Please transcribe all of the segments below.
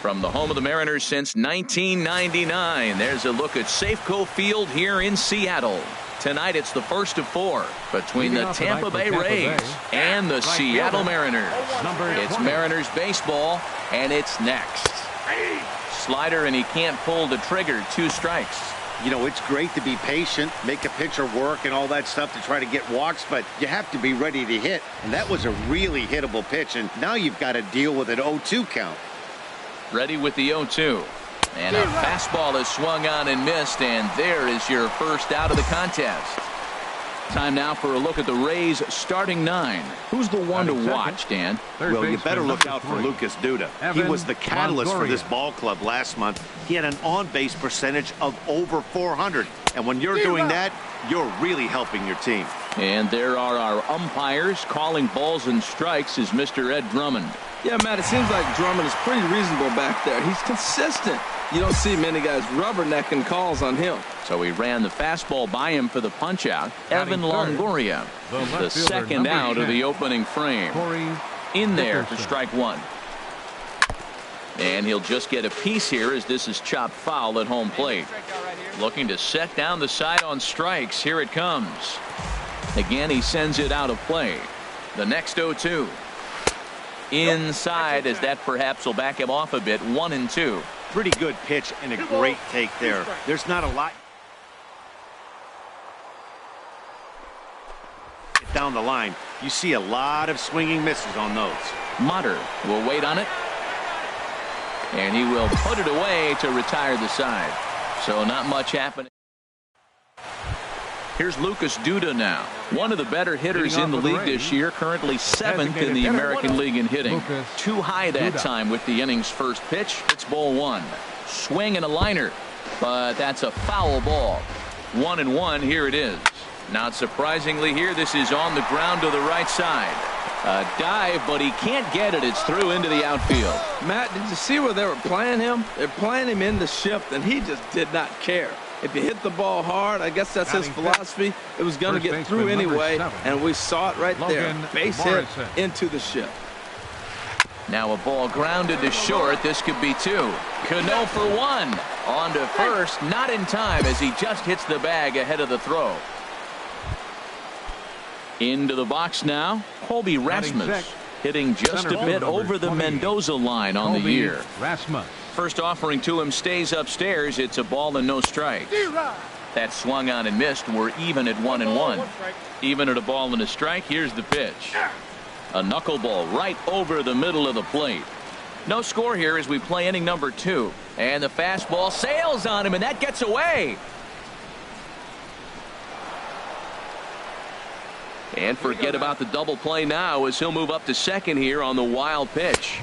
From the home of the Mariners since 1999, there's a look at Safeco Field here in Seattle. Tonight it's the first of four between the Tampa Bay Rays and the Seattle Mariners. It's Mariners baseball, and it's next. Slider, and he can't pull the trigger. 2 strikes. You know, it's great to be patient, make a pitcher work and all that stuff to try to get walks, but you have to be ready to hit. And that was a really hittable pitch, and now you've got to deal with an 0-2 count. Ready with the 0-2. And a fastball is swung on and missed, and there is your first out of the contest. Time now for a look at the Rays' starting 9. Who's the one to watch, Dan? Well, you better look out for Lucas Duda. He was the catalyst for this ball club last month. He had an on-base percentage of over 400. And when you're doing that, you're really helping your team. And there are our umpires calling balls and strikes is Mr. Ed Drummond. Yeah, Matt, it seems like Drummond is pretty reasonable back there. He's consistent. You don't see many guys rubbernecking calls on him. So he ran the fastball by him for the punch-out. Evan Longoria, the second out of the opening frame. In there for strike 1. And he'll just get a piece here as this is chopped foul at home plate. Looking to set down the side on strikes. Here it comes. Again, he sends it out of play. The next 0-2. Inside, as that perhaps will back him off a bit. 1-2. Pretty good pitch and a great take there. There's not a lot down the line. You see a lot of swinging misses on those. Motter will wait on it. And he will put it away to retire the side. So not much happening. Here's Lucas Duda now. One of the better hitters in the league this year, currently 7th in the American League in hitting. Too high that time with the inning's first pitch. It's ball 1. Swing and a liner, but that's a foul ball. 1-1, here it is. Not surprisingly here, this is on the ground to the right side. A dive, but he can't get it. It's through into the outfield. Matt, did you see where they were playing him? They're playing him in the shift, and he just did not care. If you hit the ball hard, I guess that's his philosophy. It was going to get through anyway, and we saw it right there. Base hit into the shift. Now a ball grounded to short. This could be 2. Cano for 1. On to first, not in time as he just hits the bag ahead of the throw. Into the box now, Colby Rasmus, hitting just a bit over the Mendoza line on the year. First offering to him stays upstairs. It's a ball and no strike. That swung on and missed. We're even at 1-1. Even at a ball and a strike. Here's the pitch. A knuckleball right over the middle of the plate. No score here as we play inning number 2. And the fastball sails on him, and that gets away. And forget about the double play now as he'll move up to second here on the wild pitch.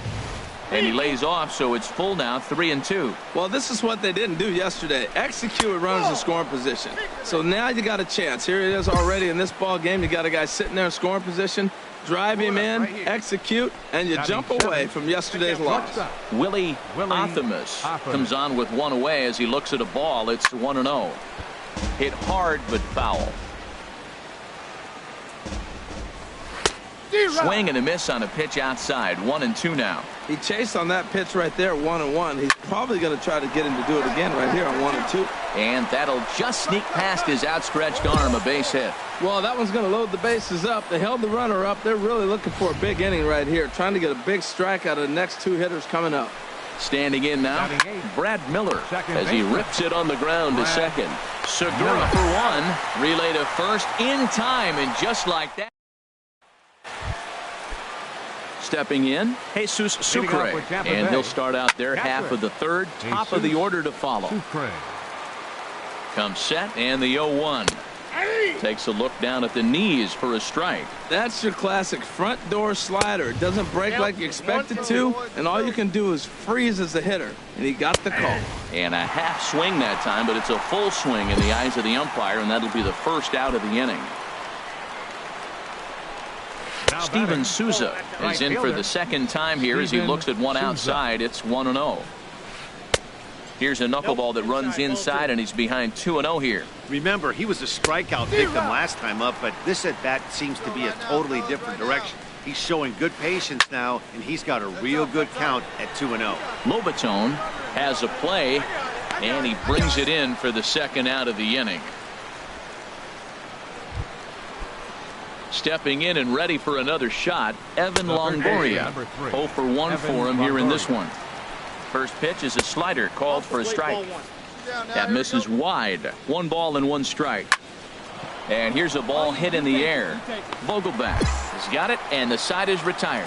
And he lays off, so it's full now, 3-2. Well, this is what they didn't do yesterday. Execute runners in scoring position. So now you got a chance. Here it is already in this ball game. You got a guy sitting there in scoring position. Drive him in, execute, and you jump away from yesterday's loss. Willie Athamas comes on with 1 away as he looks at a ball. It's 1-0. Hit hard but foul. Swing and a miss on a pitch outside. 1-2 now. He chased on that pitch right there, 1-1. He's probably going to try to get him to do it again right here on 1-2. And that'll just sneak past his outstretched arm, a base hit. Well, that one's going to load the bases up. They held the runner up. They're really looking for a big inning right here, trying to get a big strike out of the next 2 hitters coming up. Standing in now, Brad Miller as he rips it on the ground to second. Segura for 1. Relay to first in time, and just like that. Stepping in, Jesus Sucre, and he'll start out their half of the 3rd, top of the order to follow. Comes set, and the 0-1. Takes a look down at the knees for a strike. That's your classic front door slider. It doesn't break like you expect it to, and all you can do is freeze as a hitter. And he got the call. And a half swing that time, but it's a full swing in the eyes of the umpire, and that'll be the first out of the inning. Steven Souza is in for the second time here as he looks at one outside. It's 1-0. Here's a knuckleball that runs inside, and he's behind 2-0 here. Remember, he was a strikeout victim last time up, but this at bat seems to be a totally different direction. He's showing good patience now, and he's got a real good count at 2-0. Lobatone has a play, and he brings it in for the second out of the inning. Stepping in and ready for another shot, Evan Longoria. 0 for 1 for him here in this one. First pitch is a slider called for a strike. That misses wide. 1 ball and 1 strike. And here's a ball hit in the air. Vogelbach has got it, and the side is retired.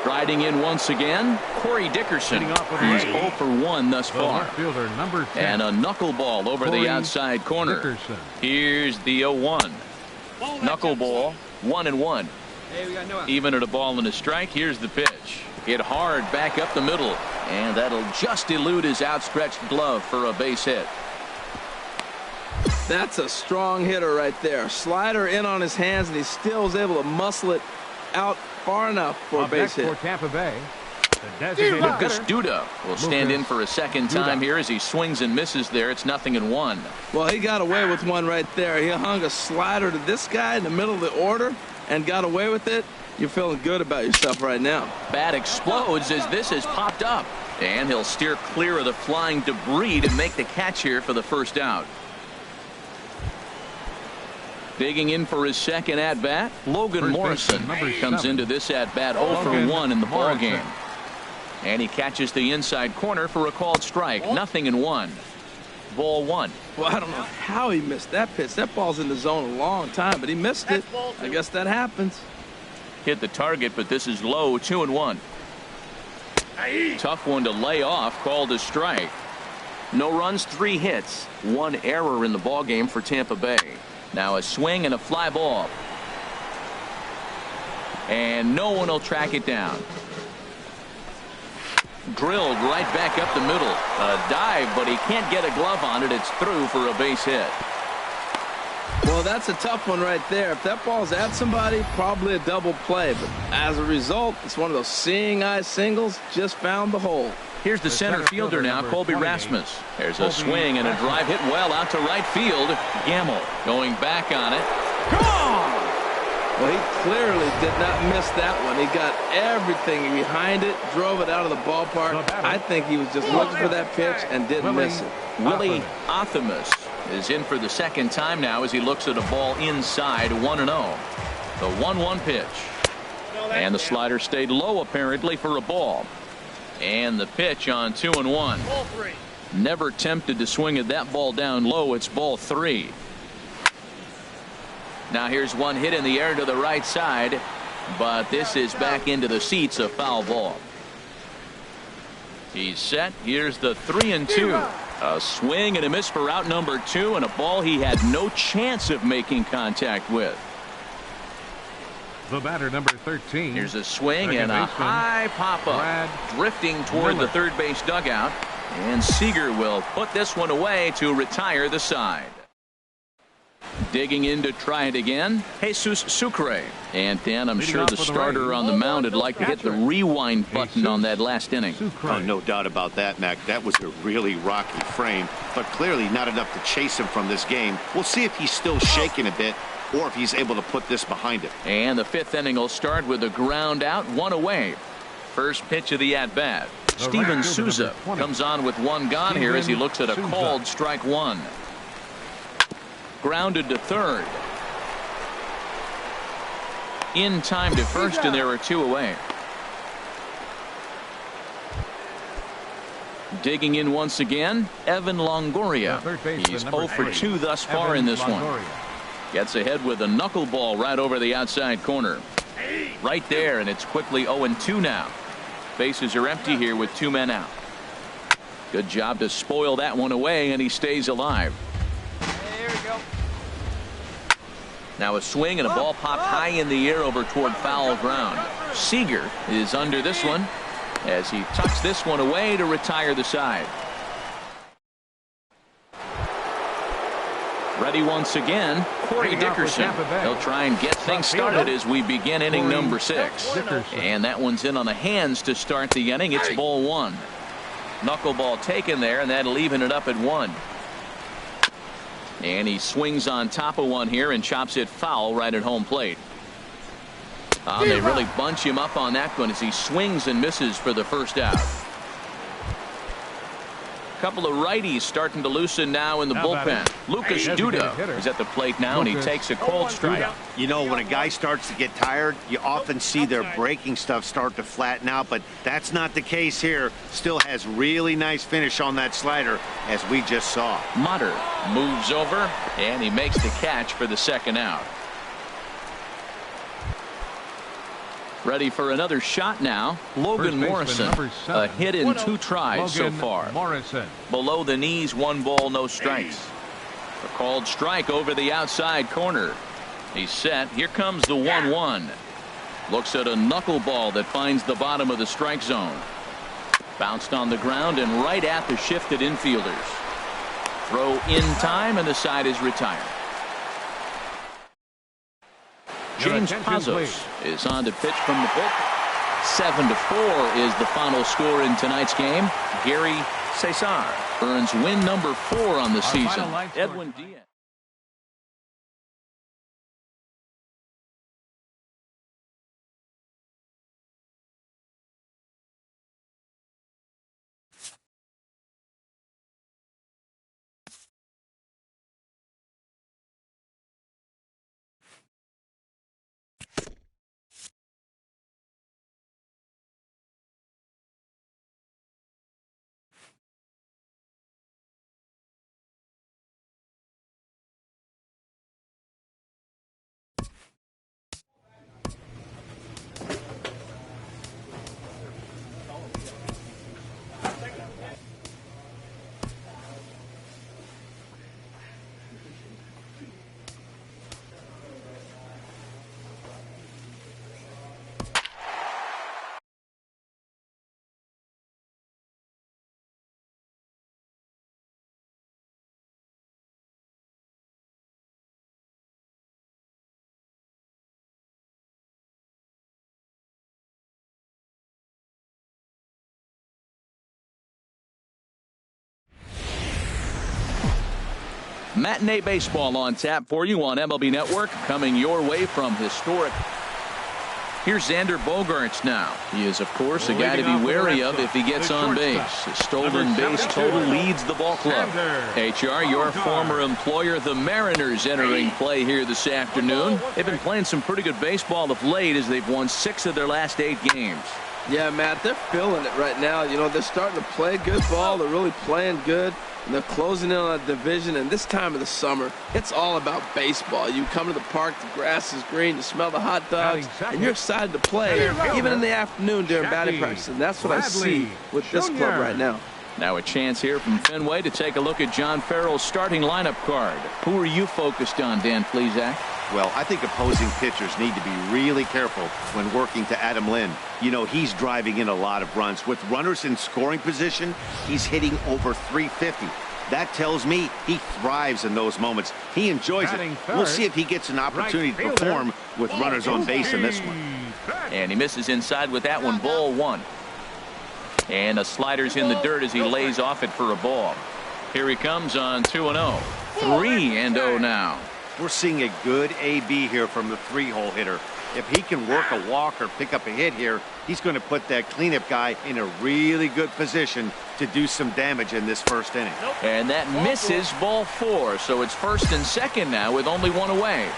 Striding in once again, Corey Dickerson. He's 0 for 1 thus far. And a knuckleball over the outside corner. Here's the 0-1. Knuckleball, 1-1. Even at a ball and a strike, here's the pitch. Hit hard back up the middle, and that'll just elude his outstretched glove for a base hit. That's a strong hitter right there. Slider in on his hands, and he still was able to muscle it out far enough for a base hit. For Tampa Bay, Lucas Duda will stand in for a second time here as he swings and misses there. It's 0-1. Well, he got away with one right there. He hung a slider to this guy in the middle of the order and got away with it. You're feeling good about yourself right now. Bat explodes as this has popped up, and he'll steer clear of the flying debris to make the catch here for the first out. Digging in for his second at-bat, Logan Morrison comes into this at-bat 0 for 1 in the ball game. And he catches the inside corner for a called strike. 0-1. Ball 1. Well, I don't know how he missed that pitch. That ball's in the zone a long time, but he missed it. I guess that happens. Hit the target, but this is low. 2-1. Tough one to lay off, called a strike. No runs, 3 hits, 1 error in the ball game for Tampa Bay. Now a swing and a fly ball. And no one will track it down. Drilled right back up the middle. A dive, but he can't get a glove on it. It's through for a base hit. Well, that's a tough one right there. If that ball's at somebody, probably a double play. But as a result, it's one of those seeing eye singles. Just found the hole. Here's the center fielder now, Colby Rasmus. There's a swing and a drive hit well out to right field. Gamble going back on it. Gone! Well, he clearly did not miss that one. He got everything behind it, drove it out of the ballpark. I think he was just looking for that pitch and didn't miss it. Willie Athamus is in for the second time now as he looks at a ball inside. 1-0. The 1-1 pitch. And the slider stayed low apparently for a ball. And the pitch on 2-1. Never tempted to swing at that ball down low. It's ball 3. Now here's one hit in the air to the right side, but this is back into the seats, a foul ball. He's set. Here's the 3-2. A swing and a miss for out number 2, and a ball he had no chance of making contact with. The batter, number 13. Here's a swing and a high pop-up, drifting toward the third base dugout, and Seager will put this one away to retire the side. Digging in to try it again, Jesus Sucre. And Dan, I'm sure the starter on the mound would like to hit the rewind button on that last inning. Oh, no doubt about that, Mac. That was a really rocky frame, but clearly not enough to chase him from this game. We'll see if he's still shaking a bit or if he's able to put this behind him. And the 5th inning will start with a ground out, 1 away. First pitch of the at-bat. Steven Souza comes on with 1 gone here as he looks at a called strike 1. Grounded to third. In time to first, and there are 2 away. Digging in once again, Evan Longoria. He's 0 for 2 thus far in this one. Gets ahead with a knuckleball right over the outside corner. Right there, and it's quickly 0-2 now. Bases are empty here with 2 men out. Good job to spoil that one away, and he stays alive. There we go. Now a swing and a ball popped high in the air over toward foul ground. Seager is under this one as he tucks this one away to retire the side. Ready once again, Corey Dickerson. He'll try and get things started as we begin inning number 6. And that one's in on the hands to start the inning. It's ball 1. Knuckleball taken there, and that'll even it up at 1. And he swings on top of one here and chops it foul right at home plate. They really bunch him up on that one as he swings and misses for the first out. Couple of righties starting to loosen now in the bullpen. Lucas Duda is at the plate now, and he takes a cold strike. You know, when a guy starts to get tired, you often see their breaking stuff start to flatten out, but that's not the case here. Still has really nice finish on that slider, as we just saw. Motter moves over, and he makes the catch for the second out. Ready for another shot now. Logan Morrison, a hit in 2 tries so far. Below the knees, 1 ball, no strikes. A called strike over the outside corner. He's set. Here comes the 1-1. Looks at a knuckleball that finds the bottom of the strike zone. Bounced on the ground and right at the shifted infielders. Throw in time, and the side is retired. James Pazos is on to pitch from the book. 7-4 is the final score in tonight's game. Gary Cesar earns win number 4 on the season. Edwin Diaz. Matinee baseball on tap for you on MLB Network, coming your way from historic. Here's Xander Bogaerts now. He is, of course, a guy to be wary of if he gets on base. His stolen base total leads the ball club. HR, your former employer, the Mariners, entering play here this afternoon. They've been playing some pretty good baseball of late as they've won 6 of their last 8 games. Yeah, Matt, they're feeling it right now. You know, they're starting to play good ball. They're really playing good. And they're closing in on a division, and this time of the summer, it's all about baseball. You come to the park, the grass is green, you smell the hot dogs, and you're excited to play, even in the afternoon during batting practice. And that's what I see with this club right now. Now a chance here from Fenway to take a look at John Farrell's starting lineup card. Who are you focused on, Dan Plesac? Well, I think opposing pitchers need to be really careful when working to Adam Lind. You know, he's driving in a lot of runs. With runners in scoring position, he's hitting over 350. That tells me he thrives in those moments. He enjoys it. We'll see if he gets an opportunity to perform with runners on base in this one. And he misses inside with that one. Ball 1. And a slider's in the dirt as he lays off it for a ball. Here he comes on 2-0. 3-0 now. We're seeing a good AB here from the 3-hole hitter. If he can work a walk or pick up a hit here, he's going to put that cleanup guy in a really good position to do some damage in this first inning. And that misses, ball 4. So it's first and second now with only 1 away.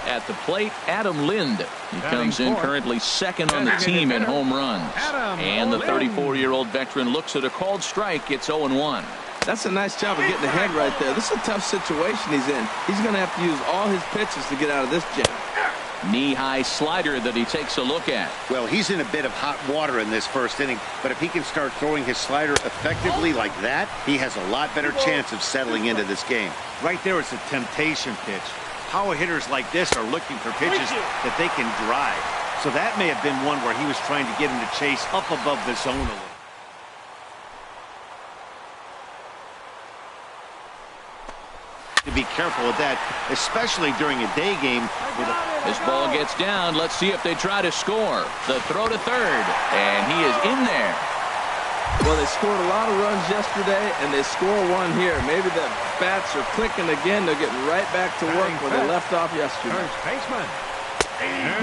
At the plate, Adam Lind. He comes in currently second on the team in home runs. And the 34-year-old veteran looks at a called strike. It's 0-1. That's a nice job of getting ahead right there. This is a tough situation he's in. He's going to have to use all his pitches to get out of this jam. Knee-high slider that he takes a look at. Well, he's in a bit of hot water in this first inning, but if he can start throwing his slider effectively like that, he has a lot better chance of settling into this game. Right there is a temptation pitch. Power hitters like this are looking for pitches that they can drive. So that may have been one where he was trying to get him to chase up above the zone a little. To be careful with that, especially during a day game. This ball gets down. Let's see if they try to score. The throw to third, and he is in there. Well, they scored a lot of runs yesterday, and they score one here. Maybe the bats are clicking again. They're getting right back to work where they left off yesterday. First baseman.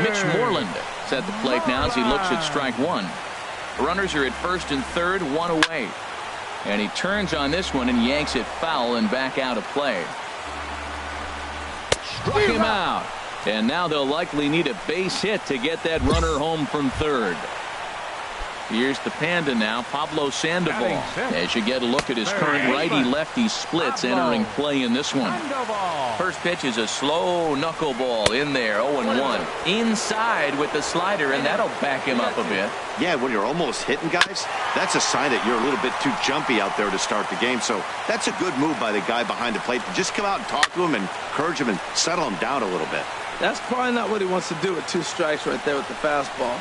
Mitch Moreland is at the plate now as he looks at strike one. Runners are at first and third, one away. And he turns on this one and yanks it foul and back out of play. Struck him out. And now they'll likely need a base hit to get that runner home from third. Here's the Panda now, Pablo Sandoval, as you get a look at his current righty-lefty splits entering play in this one. First pitch is a slow knuckleball in there, 0-1. Inside with the slider, and that'll back him up a bit. Yeah, when you're almost hitting guys, that's a sign that you're a little bit too jumpy out there to start the game. So that's a good move by the guy behind the plate to just come out and talk to him and encourage him and settle him down a little bit. That's probably not what he wants to do with 2 strikes right there with the fastball.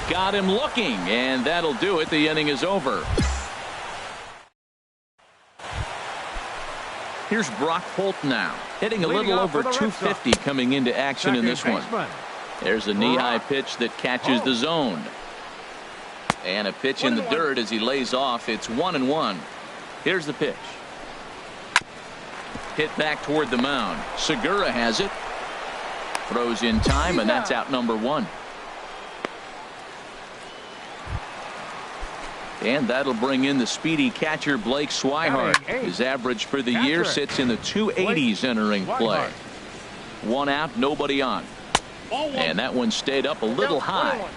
Got him looking, and that'll do it. The inning is over. Here's Brock Holt now, hitting a little over 250 coming into action in this one. There's a knee-high pitch that catches the zone. And a pitch in the dirt as he lays off. It's 1-1. Here's the pitch. Hit back toward the mound. Segura has it. Throws in time, and that's out number 1. And that'll bring in the speedy catcher Blake Swihart. His average for the year sits in the 280s entering play. 1 out, nobody on. And that one stayed up a little high.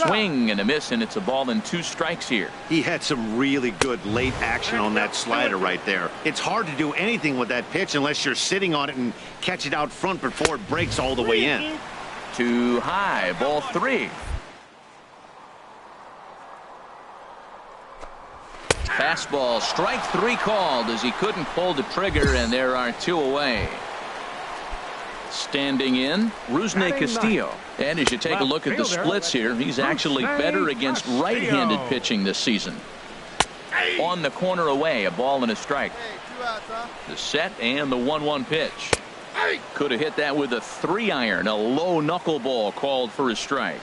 Swing and a miss, and it's a ball and 2 strikes here. He had some really good late action on that slider right there. It's hard to do anything with that pitch unless you're sitting on it and catch it out front before it breaks all the way in. Too high, ball 3. Fastball, strike 3 called as he couldn't pull the trigger, and there are 2 away. Standing in, Rusney Castillo. And as you take a look at the splits here, he's actually better against right-handed pitching this season. On the corner away, a ball and a strike. The set and the 1-1 pitch. Could have hit that with a 3-iron. A low knuckleball called for a strike.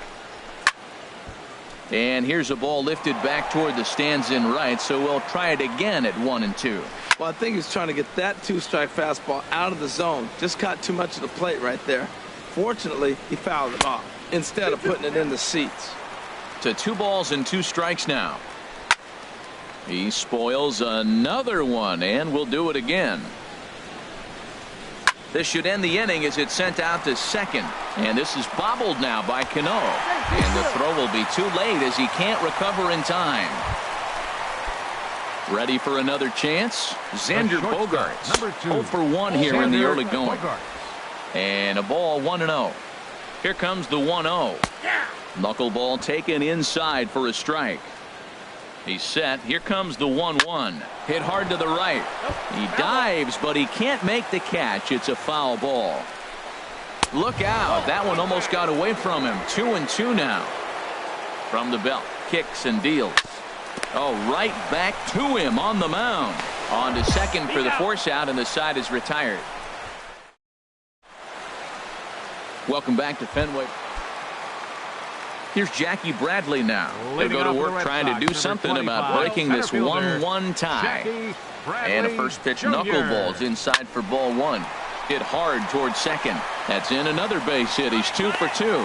And here's a ball lifted back toward the stands in right, so we'll try it again at 1-2. Well, I think he's trying to get that 2-strike fastball out of the zone. Just caught too much of the plate right there. Fortunately, he fouled it off instead of putting it in the seats. To 2 balls and 2 strikes now. He spoils another one, and will do it again. This should end the inning as it's sent out to second. And this is bobbled now by Cano. And the throw will be too late as he can't recover in time. Ready for another chance? Xander Bogaerts. 0 for 1 here in the early going. And a ball 1-0. Here comes the 1-0. Knuckleball taken inside for a strike. He's set. Here comes the 1-1. Hit hard to the right. He dives, but he can't make the catch. It's a foul ball. Look out. That one almost got away from him. 2-2 now. From the belt. Kicks and deals. Oh, right back to him on the mound. On to second for the force out, and the side is retired. Welcome back to Fenway. Here's Jackie Bradley now. They'll go to work trying to do something about breaking this 1-1 tie. And a first pitch knuckleballs inside for ball 1. Hit hard towards second. That's in another base hit. He's 2 for 2.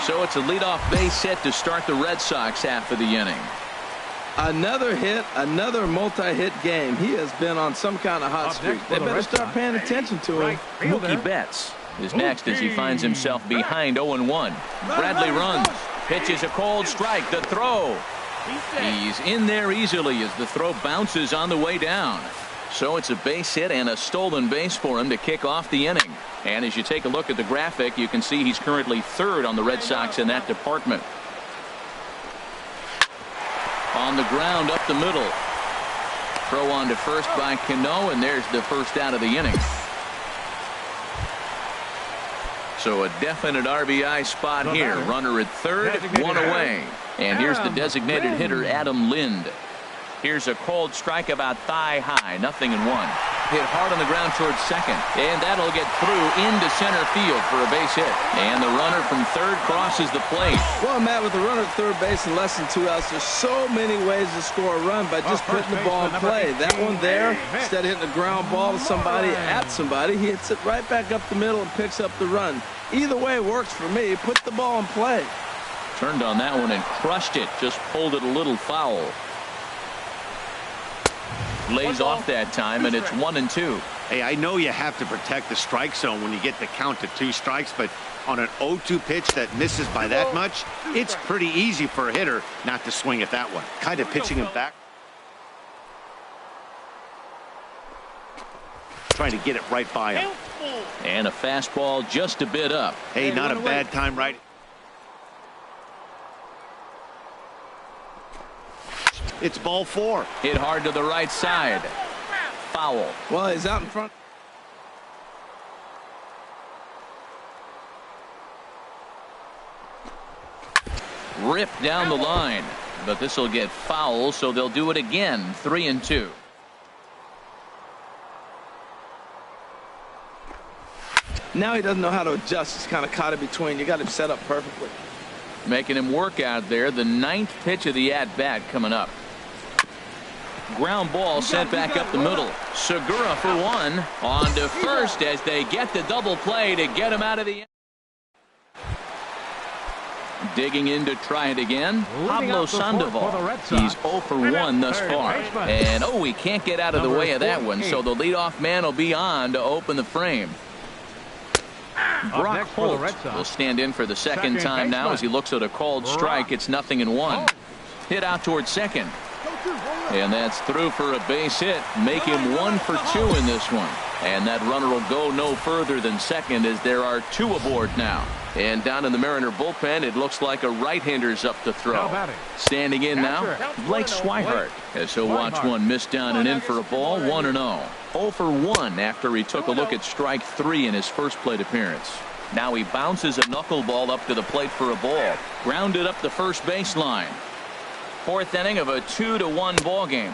So it's a leadoff base hit to start the Red Sox half of the inning. Another hit, another multi-hit game. He has been on some kind of hot streak. They better start paying attention to him. Mookie Betts is next as he finds himself behind 0-1. Bradley runs. Pitches a cold strike. The throw. He's in there easily as the throw bounces on the way down. So it's a base hit and a stolen base for him to kick off the inning. And as you take a look at the graphic, you can see he's currently 3rd on the Red Sox in that department. On the ground up the middle. Throw on to first by Cano, and there's the first out of the inning. So a definite RBI spot here. Runner at 3rd, 1 away. And here's the designated hitter, Adam Lind. Here's a cold strike about thigh high. 0-1. hit hard on the ground towards second. And that'll get through into center field for a base hit. And the runner from third crosses the plate. Well, Matt, with the runner at third base and less than 2 outs, there's so many ways to score a run by just putting the ball in play. That one there, instead of hitting a ground ball to somebody, at somebody, he hits it right back up the middle and picks up the run. Either way works for me. Put the ball in play. Turned on that one and crushed it. Just pulled it a little foul. Lays off that time, and it's 1-2. Hey, I know you have to protect the strike zone when you get the count to 2 strikes, but on an 0-2 pitch that misses by that much, it's pretty easy for a hitter not to swing at that one. Kind of pitching him back. Trying to get it right by him. And a fastball just a bit up. Hey, not a bad time, right? It's ball 4. Hit hard to the right side. Foul. Well, he's out in front. Ripped down the line. But this will get foul, so they'll do it again. 3-2. Now he doesn't know how to adjust. He's kind of caught in between. You got him set up perfectly. Making him work out there. The 9th pitch of the at-bat coming up. Ground ball sent back up the middle. Segura for 1. On to first as they get the double play to get him out of the end. Digging in to try it again. Pablo Sandoval. He's 0 for 1 thus far. And he can't get out of the way of that one. So the leadoff man will be on to open the frame. Brock Holt will stand in for the second time now as he looks at a called strike. It's 0-1. Hit out towards second. And that's through for a base hit. Make him 1 for 2 in this one. And that runner will go no further than second as there are 2 aboard now. And down in the Mariner bullpen, it looks like a right-hander's up to throw. Standing in now, Blake Swihart, as he'll watch one miss down and in for a ball. 1-0. 0 for 1 after he took a look at strike 3 in his first plate appearance. Now he bounces a knuckleball up to the plate for a ball. Grounded up the first baseline. 4th inning of a 2-1 ball game.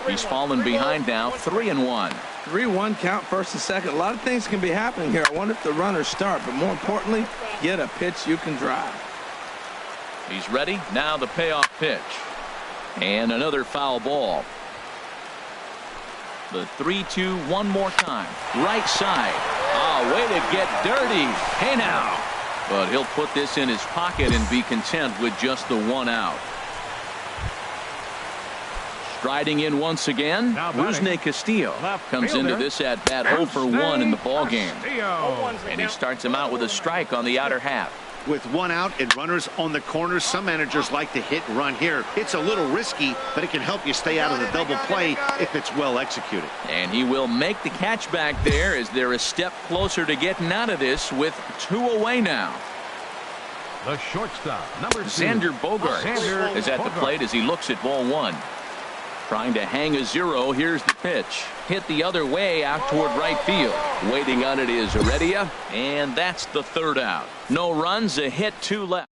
He's fallen behind now. 3-1. 3-1 count, first and second. A lot of things can be happening here. I wonder if the runners start, but more importantly, get a pitch you can drive. He's ready. Now the payoff pitch. And another foul ball. The 3-2 one more time. Right side. Way to get dirty. Hey now. But he'll put this in his pocket and be content with just the 1 out. Striding in once again, Rusney Castillo comes into this at bat 0 for 1 in the ball game. And he starts him out with a strike on the outer half. With 1 out and runners on the corners, some managers like to hit and run here. It's a little risky, but it can help you stay out of the double play if it's well executed. And he will make the catch back there as they're a step closer to getting out of this with 2 away now. The shortstop, number 2. Xander Bogaerts is at the plate as he looks at ball 1. Trying to hang a 0. Here's the pitch. Hit the other way out toward right field. Waiting on it is Heredia, and that's the 3rd out. No runs, a hit, 2 left.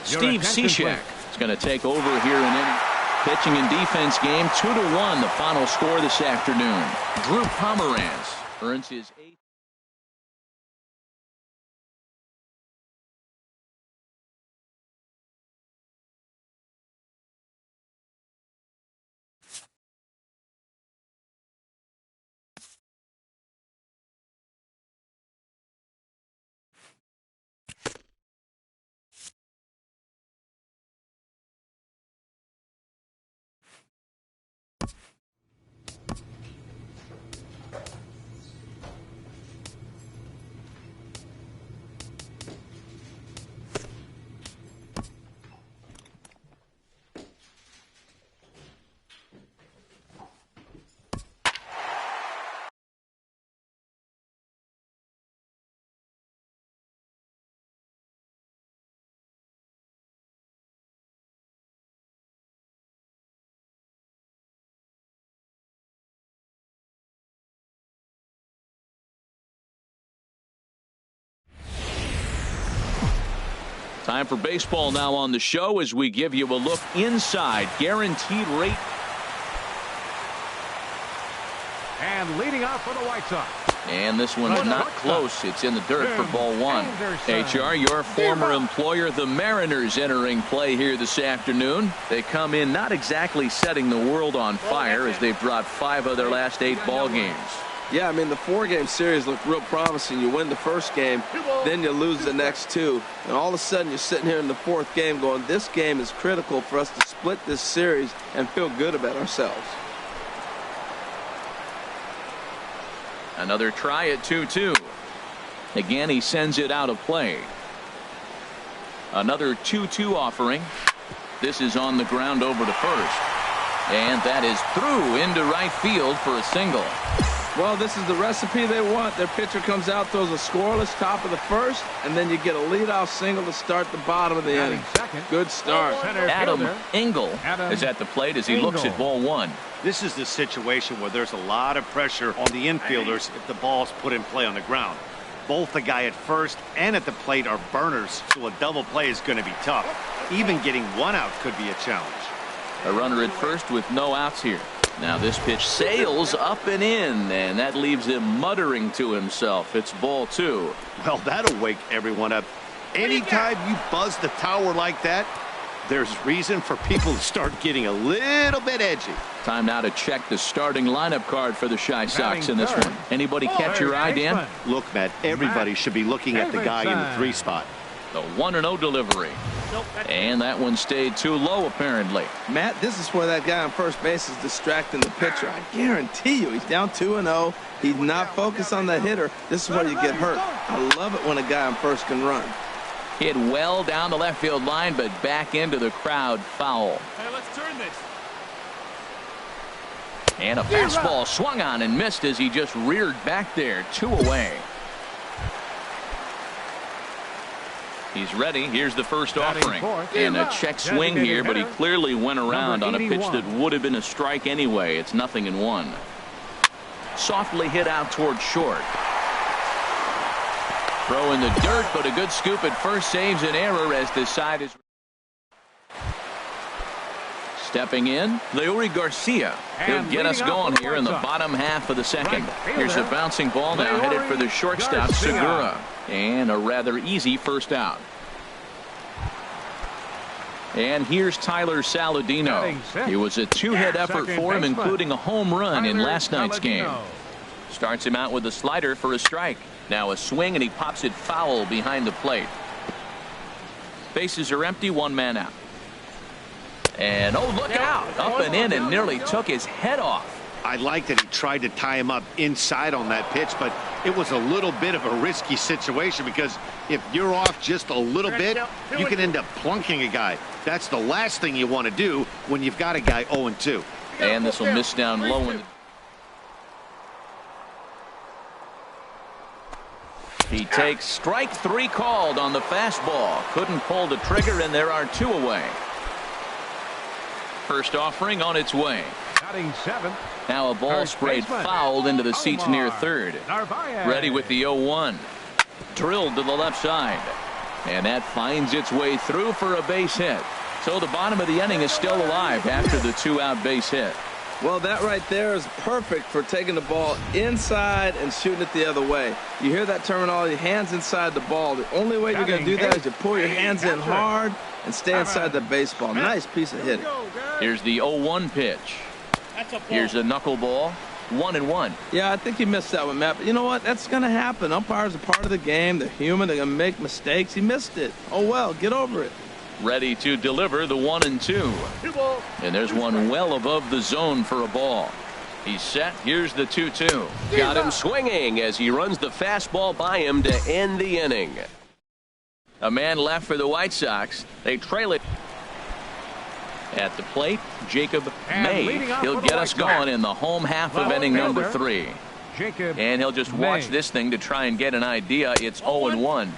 Steve Cishek is going to take over here in any pitching and defense game. 2-1 the final score this afternoon. Drew Pomeranz earns his 8th. Time for baseball now on the show as we give you a look inside guaranteed rate. And leading off for the White Sox. And this one's not close. It's in the dirt for ball one. HR, your former employer, the Mariners, entering play here this afternoon. They come in not exactly setting the world on fire as they've dropped 5 of their last 8 ball games. Yeah, I mean, the 4-game series looked real promising. You win the first game, then you lose the next 2. And all of a sudden, you're sitting here in the 4th game going, this game is critical for us to split this series and feel good about ourselves. Another try at 2-2. Again, he sends it out of play. Another 2-2 offering. This is on the ground over to first. And that is through into right field for a single. Well, this is the recipe they want. Their pitcher comes out, throws a scoreless top of the first, and then you get a leadoff single to start the bottom of the inning. Good start. Adam Engel is at the plate as he looks at ball one. This is the situation where there's a lot of pressure on the infielders if the ball's put in play on the ground. Both the guy at first and at the plate are burners, so a double play is going to be tough. Even getting 1 out could be a challenge. A runner at first with no outs here. Now this pitch sails up and in, and that leaves him muttering to himself. It's ball 2. Well, that'll wake everyone up. Anytime you buzz the tower like that, there's reason for people to start getting a little bit edgy. Time now to check the starting lineup card for the Chi Sox in this one. Anybody catch your eye, Dan? Look, Matt, everybody should be looking at the guy in the 3 spot. The 1-0 delivery. And that one stayed too low, apparently. Matt, this is where that guy on first base is distracting the pitcher. I guarantee you, he's down 2-0. He's not focused on the hitter. This is where you get hurt. I love it when a guy on first can run. Hit well down the left field line, but back into the crowd, foul. Hey, let's turn this. And a fastball swung on and missed as he just reared back there. 2 away. He's ready. Here's the first offering. And a check swing here, but he clearly went around on a pitch that would have been a strike anyway. It's 0-1. Softly hit out toward short. Throw in the dirt, but a good scoop at first saves an error as this side is. Stepping in, Leury Garcia. He'll get us going here in the bottom half of the second. Here's a bouncing ball now headed for the shortstop, Segura. And a rather easy first out. And here's Tyler Saladino. It was a 2-hit effort for him, including a home run in last night's game. Starts him out with a slider for a strike. Now a swing, and he pops it foul behind the plate. Bases are empty, 1 man out. And oh, look out, up and in, and nearly took his head off. I like that he tried to tie him up inside on that pitch, but it was a little bit of a risky situation because if you're off just a little bit, you can end up plunking a guy. That's the last thing you want to do when you've got a guy 0-2. And this will miss down low in the. He takes strike 3 called on the fastball. Couldn't pull the trigger, and there are 2 away. First offering on its way. Now a ball sprayed fouled into the seats near third. Ready with the 0-1. Drilled to the left side. And that finds its way through for a base hit. So the bottom of the inning is still alive after the 2-out base hit. Well, that right there is perfect for taking the ball inside and shooting it the other way. You hear that terminology, hands inside the ball. The only way you're going to do that is to pull your hands in hard and stay inside the baseball. Nice piece of hitting. Here's the 0-1 pitch. Here's a knuckleball. 1-1. Yeah, I think he missed that one, Matt. But you know what? That's going to happen. Umpires are part of the game. They're human. They're going to make mistakes. He missed it. Oh, well, get over it. Ready to deliver the 1-2. And there's one well above the zone for a ball. He's set. Here's the 2-2. Got him swinging as he runs the fastball by him to end the inning. A man left for the White Sox. They trail it. At the plate, Jacob May. He'll get us going in the home half of inning number 3. And he'll just watch this thing to try and get an idea. It's 0-1.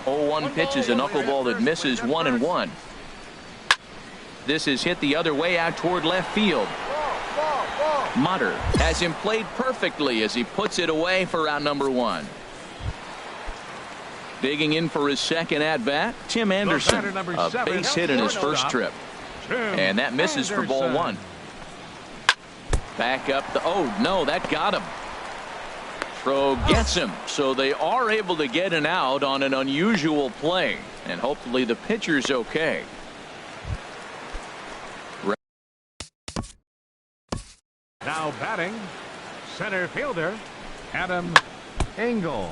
0-1 pitch is a knuckleball that misses 1-1. This is hit the other way out toward left field. Mutter has him played perfectly as he puts it away for out number 1. Digging in for his second at-bat, Tim Anderson. A base hit in his first trip. And that misses for ball 1. Back up the, oh no, that got him. Throw gets him, so they are able to get an out on an unusual play, and hopefully the pitcher's okay. Now batting, center fielder, Adam Engel.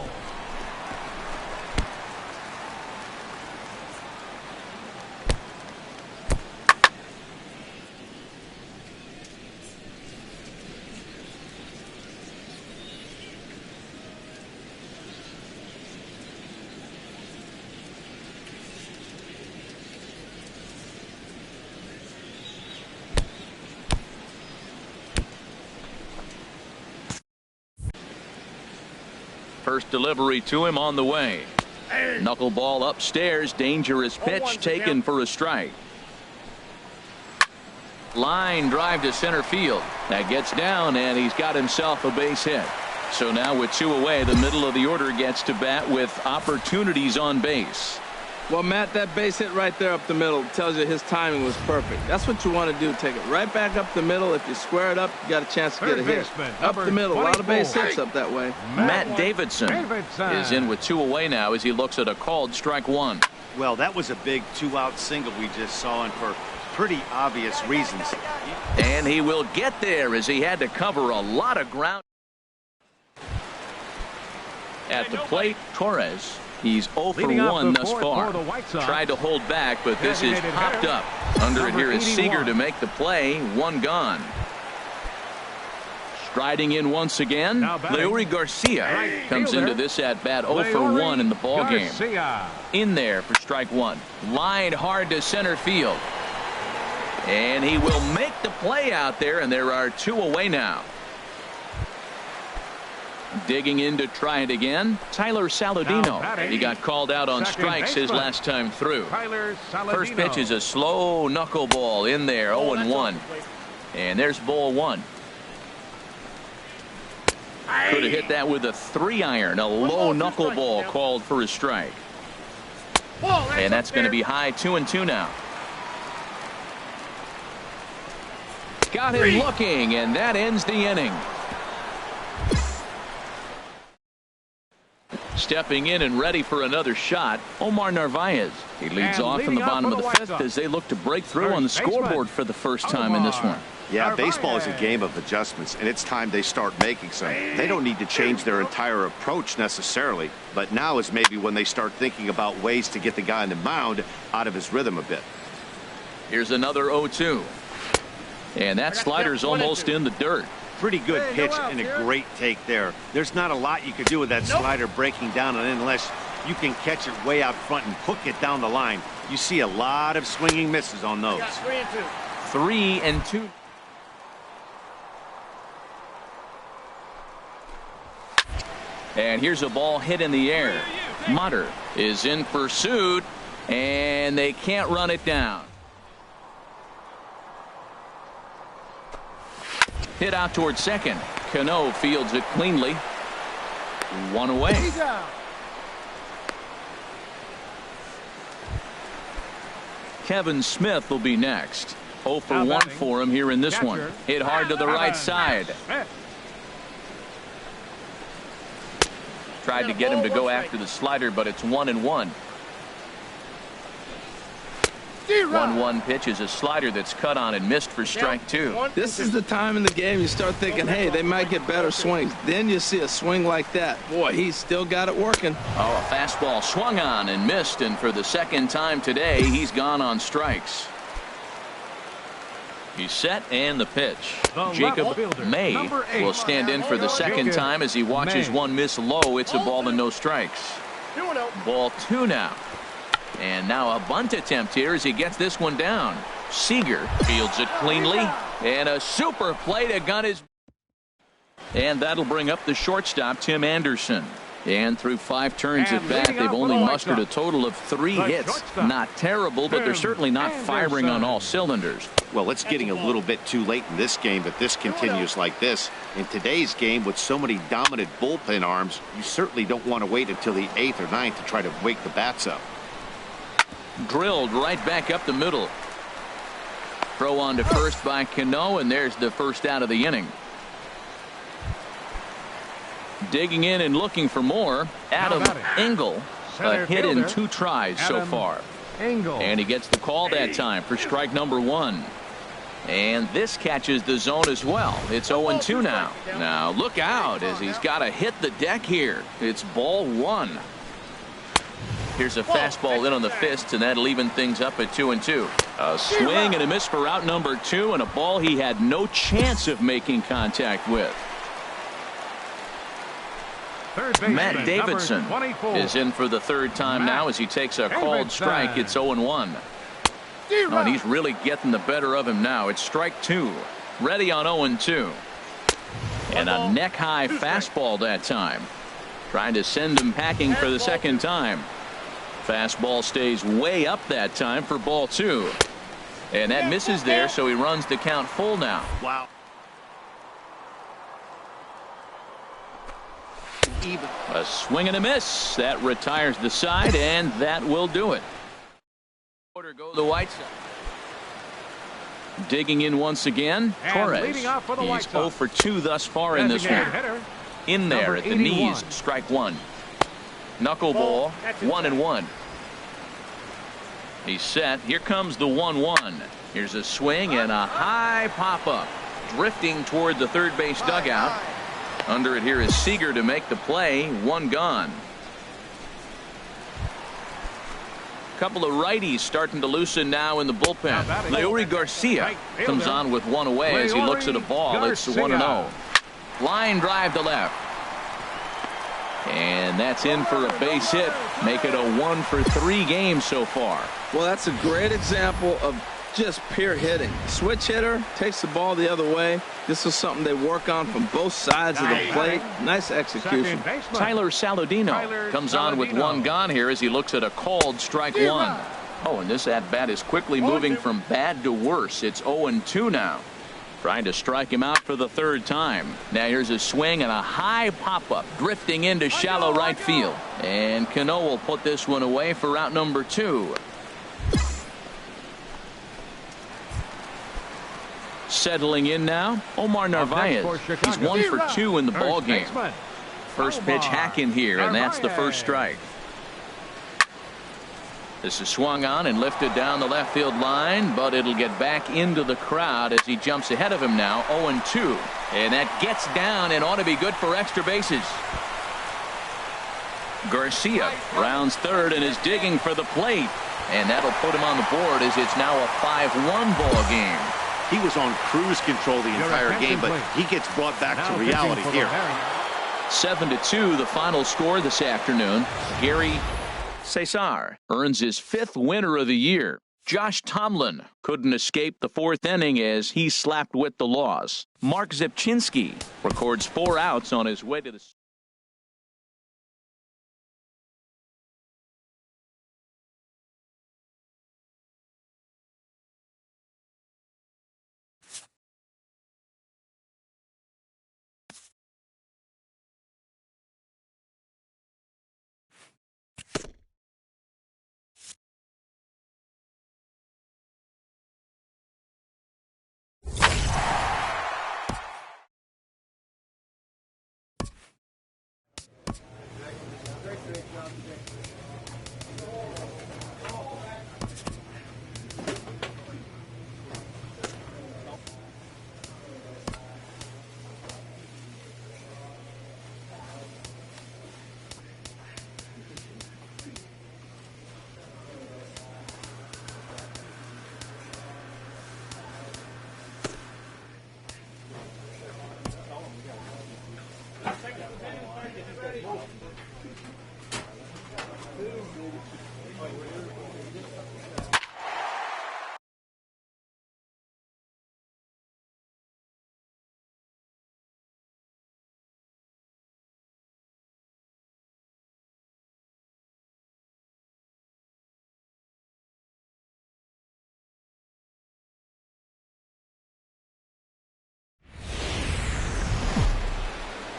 First delivery to him on the way. Knuckleball upstairs. Dangerous pitch taken for a strike. Line drive to center field. That gets down, and he's got himself a base hit. So now with 2 away, the middle of the order gets to bat with opportunities on base. Well, Matt, that base hit right there up the middle tells you his timing was perfect. That's what you want to do. Take it right back up the middle. If you square it up, you got a chance to get a hit. Up the middle. A lot of base hits up that way. Matt Davidson is in with 2 away now as he looks at a called strike 1. Well, that was a big 2-out single we just saw, and for pretty obvious reasons. And he will get there as he had to cover a lot of ground. At the plate, Torres. He's 0 for 1 thus far. Tried to hold back, but this is popped up. Under it here is Seager to make the play. 1 gone. Striding in once again, Leury Garcia comes into this at bat 0 for 1 in the ball game. In there for strike 1. Line hard to center field. And he will make the play out there, and there are 2 away now. Digging in to try it again, Tyler Saladino. He got called out on strikes his last time through. First pitch is a slow knuckleball in there, 0-1. And there's ball 1. Could have hit that with a 3-iron, a low knuckleball called for a strike. And that's going to be high 2-2 now. Got him looking, and that ends the inning. Stepping in and ready for another shot, Omar Narvaez. He leads off in the bottom of the 5th as they look to break through on the scoreboard for the first time in this one. Yeah, baseball is a game of adjustments, and it's time they start making some. They don't need to change their entire approach necessarily, but now is maybe when they start thinking about ways to get the guy on the mound out of his rhythm a bit. Here's another 0-2. And that slider's almost in the dirt. Pretty good pitch and a great take there. There's not a lot you could do with that slider breaking down unless you can catch it way out front and hook it down the line. You see a lot of swinging misses on those. 3-2. And here's a ball hit in the air. Mutter is in pursuit, and they can't run it down. Hit out towards second. Cano fields it cleanly. 1 away. Kevin Smith will be next. 0 for 1 for him here in this one. Hit hard to the right side. Tried to get him to go after the slider, but it's 1-1. 1-1 pitch is a slider that's cut on and missed for strike 2. This is the time in the game you start thinking, hey, they might get better swings. Then you see a swing like that. Boy, he's still got it working. Oh, a fastball swung on and missed, and for the second time today, he's gone on strikes. He's set, and the pitch. Jacob May will stand in for the second time as he watches one miss low. It's a ball and no strikes. Ball 2 now. And now a bunt attempt here as he gets this one down. Seager fields it cleanly, and a super play to gun his. And that'll bring up the shortstop, Tim Anderson. And through 5 turns at bat, they've only mustered a total of 3 hits. Not terrible, but they're certainly not firing on all cylinders. Well, it's getting a little bit too late in this game if this continues like this. In today's game, with so many dominant bullpen arms, you certainly don't want to wait until the 8th or 9th to try to wake the bats up. Drilled right back up the middle. throw on to first by Cano, and there's the first out of the inning. Digging in and looking for more, Adam Engel. A hit in 2 tries so far. And he gets the call that time for strike number 1. And this catches the zone as well. It's 0-2 now. Now look out as he's got to hit the deck here. It's ball 1. Here's a fastball in on the fists, and that'll even things up at 2-2. A swing and a miss for out number 2, and a ball he had no chance of making contact with. Matt Davidson is in for the 3rd time now as he takes a called strike. It's 0-1. Oh, and he's really getting the better of him now. It's strike 2. Ready on 0-2. And a neck-high fastball that time. Trying to send him packing for the 2nd time. Fastball stays way up that time for ball 2. And that misses there, so he runs the count full now. Wow. A swing and a miss. That retires the side, and that will do it. Go the White Sox. Digging in once again, Torres. He's 0 for 2 thus far in this one. In there at the knees, strike 1. Knuckleball, 1-1. He's set. Here comes the 1-1. Here's a swing and a high pop-up. Drifting toward the third base dugout. Under it here is Seager to make the play. 1 gone. Couple of righties starting to loosen now in the bullpen. Leury Garcia comes on with 1 away as he looks at a ball. It's 1-0. Line drive to left. And that's in for a base hit. Make it a 1 for 3 game so far. Well, that's a great example of just pure hitting. Switch hitter takes the ball the other way. This is something they work on from both sides of the plate. Nice execution. Tyler Saladino comes on with 1 gone here as he looks at a called strike 1. Oh, and this at-bat is quickly moving from bad to worse. It's 0-2 now. Trying to strike him out for the 3rd time. Now here's a swing and a high pop-up drifting into shallow right field. And Cano will put this one away for out number 2. Settling in now, Omar Narvaez. He's 1 for 2 in the ball game. First pitch hack in here, and that's the first strike. This is swung on and lifted down the left field line, but it'll get back into the crowd as he jumps ahead of him now. 0-2, and that gets down and ought to be good for extra bases. Garcia rounds 3rd and is digging for the plate, and that'll put him on the board as it's now a 5-1 ball game. He was on cruise control the entire game, but he gets brought back to reality here. 7-2 the final score this afternoon. Gary Cesar earns his 5th winner of the year. Josh Tomlin couldn't escape the 4th inning as he slapped with the loss. Mark Zepchinski records 4 outs on his way to the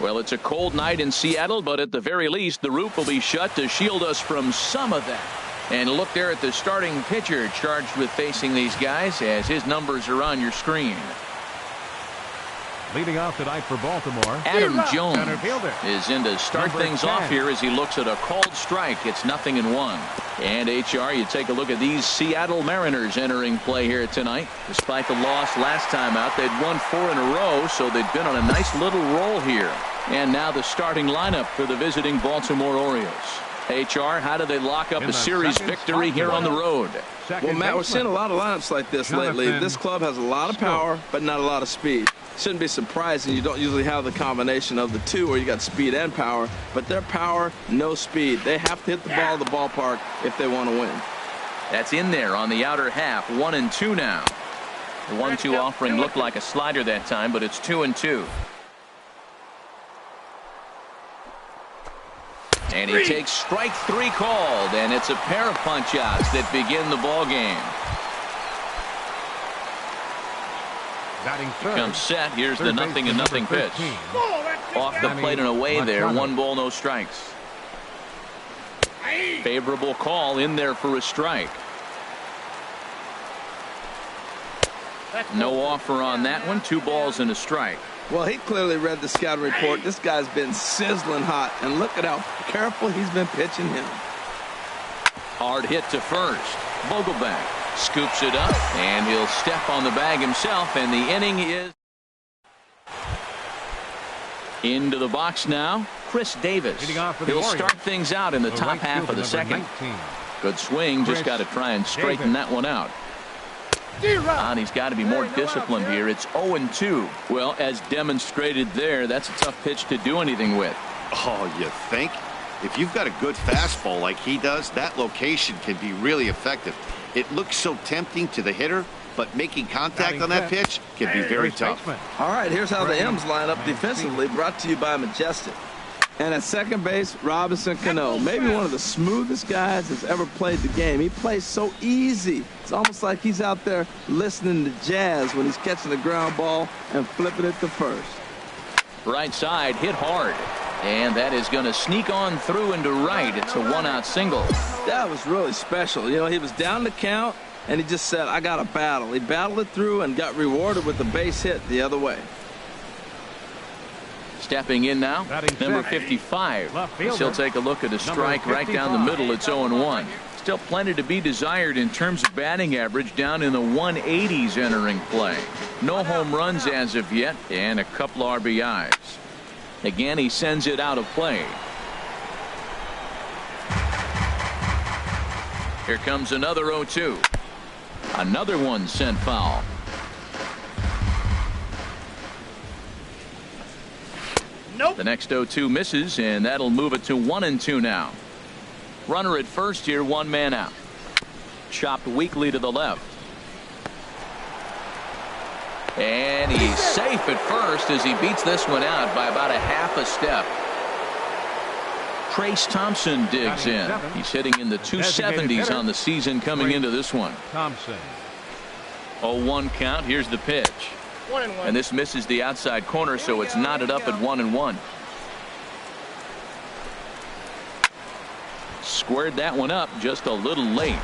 Well, it's a cold night in Seattle, but at the very least, the roof will be shut to shield us from some of that. And look there at the starting pitcher charged with facing these guys, as his numbers are on your screen. Leading off tonight for Baltimore, Adam Jones center fielder is in to start Number things 10. off here as he looks at a called strike. It's 0-1. And HR, you take a look at these Seattle Mariners entering play here tonight. Despite the loss last time out, they'd won 4 in a row, so they've been on a nice little roll here. And now the starting lineup for the visiting Baltimore Orioles. HR, how do they lock up a series victory here on the road? Well, Matt, we're seeing a lot of lineups like this lately. This club has a lot of power, but not a lot of speed. Shouldn't be surprising. You don't usually have the combination of the two where you got speed and power, but their power, no speed. They have to hit the ball at the ballpark if they want to win. That's in there on the outer half. 1-2 now. The 1-2 offering looked like a slider that time, but it's 2-2. And he takes strike 3 called, and it's a pair of punch-outs that begin the ball game. Here comes set. Here's the 0-0 pitch. Off the plate and away there. 1 ball, no strikes. Favorable call in there for a strike. No offer on that one. 2 balls and a strike. Well, he clearly read the scouting report. This guy's been sizzling hot, and look at how careful he's been pitching him. Hard hit to first. Vogelbach scoops it up, and he'll step on the bag himself, and the inning is into the box now. Chris Davis. He'll start things out in the top half of the second. Good swing. Just got to try and straighten that one out. And he's got to be more disciplined here. It's 0-2. Well, as demonstrated there, that's a tough pitch to do anything with. Oh, you think? If you've got a good fastball like he does, that location can be really effective. It looks so tempting to the hitter, but making contact on that pitch can be very tough. All right, here's how the M's line up defensively, brought to you by Majestic. And at second base, Robinson Cano, maybe one of the smoothest guys that's ever played the game. He plays so easy. It's almost like he's out there listening to jazz when he's catching the ground ball and flipping it to first. Right side, hit hard. And that is going to sneak on through into right. It's a 1-out single. That was really special. You know, he was down the count, and he just said, I got to battle. He battled it through and got rewarded with a base hit the other way. Stepping in now, number 55. He'll take a look at a strike right down the middle. It's 0-1. Still plenty to be desired in terms of batting average, down in the 180s entering play. No home runs as of yet, and a couple RBIs. Again, he sends it out of play. Here comes another 0-2. Another one sent foul. Nope. The next 0-2 misses, and that'll move it to 1-2 now. Runner at first here, 1 man out. Chopped weakly to the left. And he's safe at first as he beats this one out by about a half a step. Trace Thompson digs in. He's hitting in the 270s on the season coming into this one. Thompson. 0-1 count. Here's the pitch. And this misses the outside corner, so it's knotted up at 1-1. Squared that one up just a little late.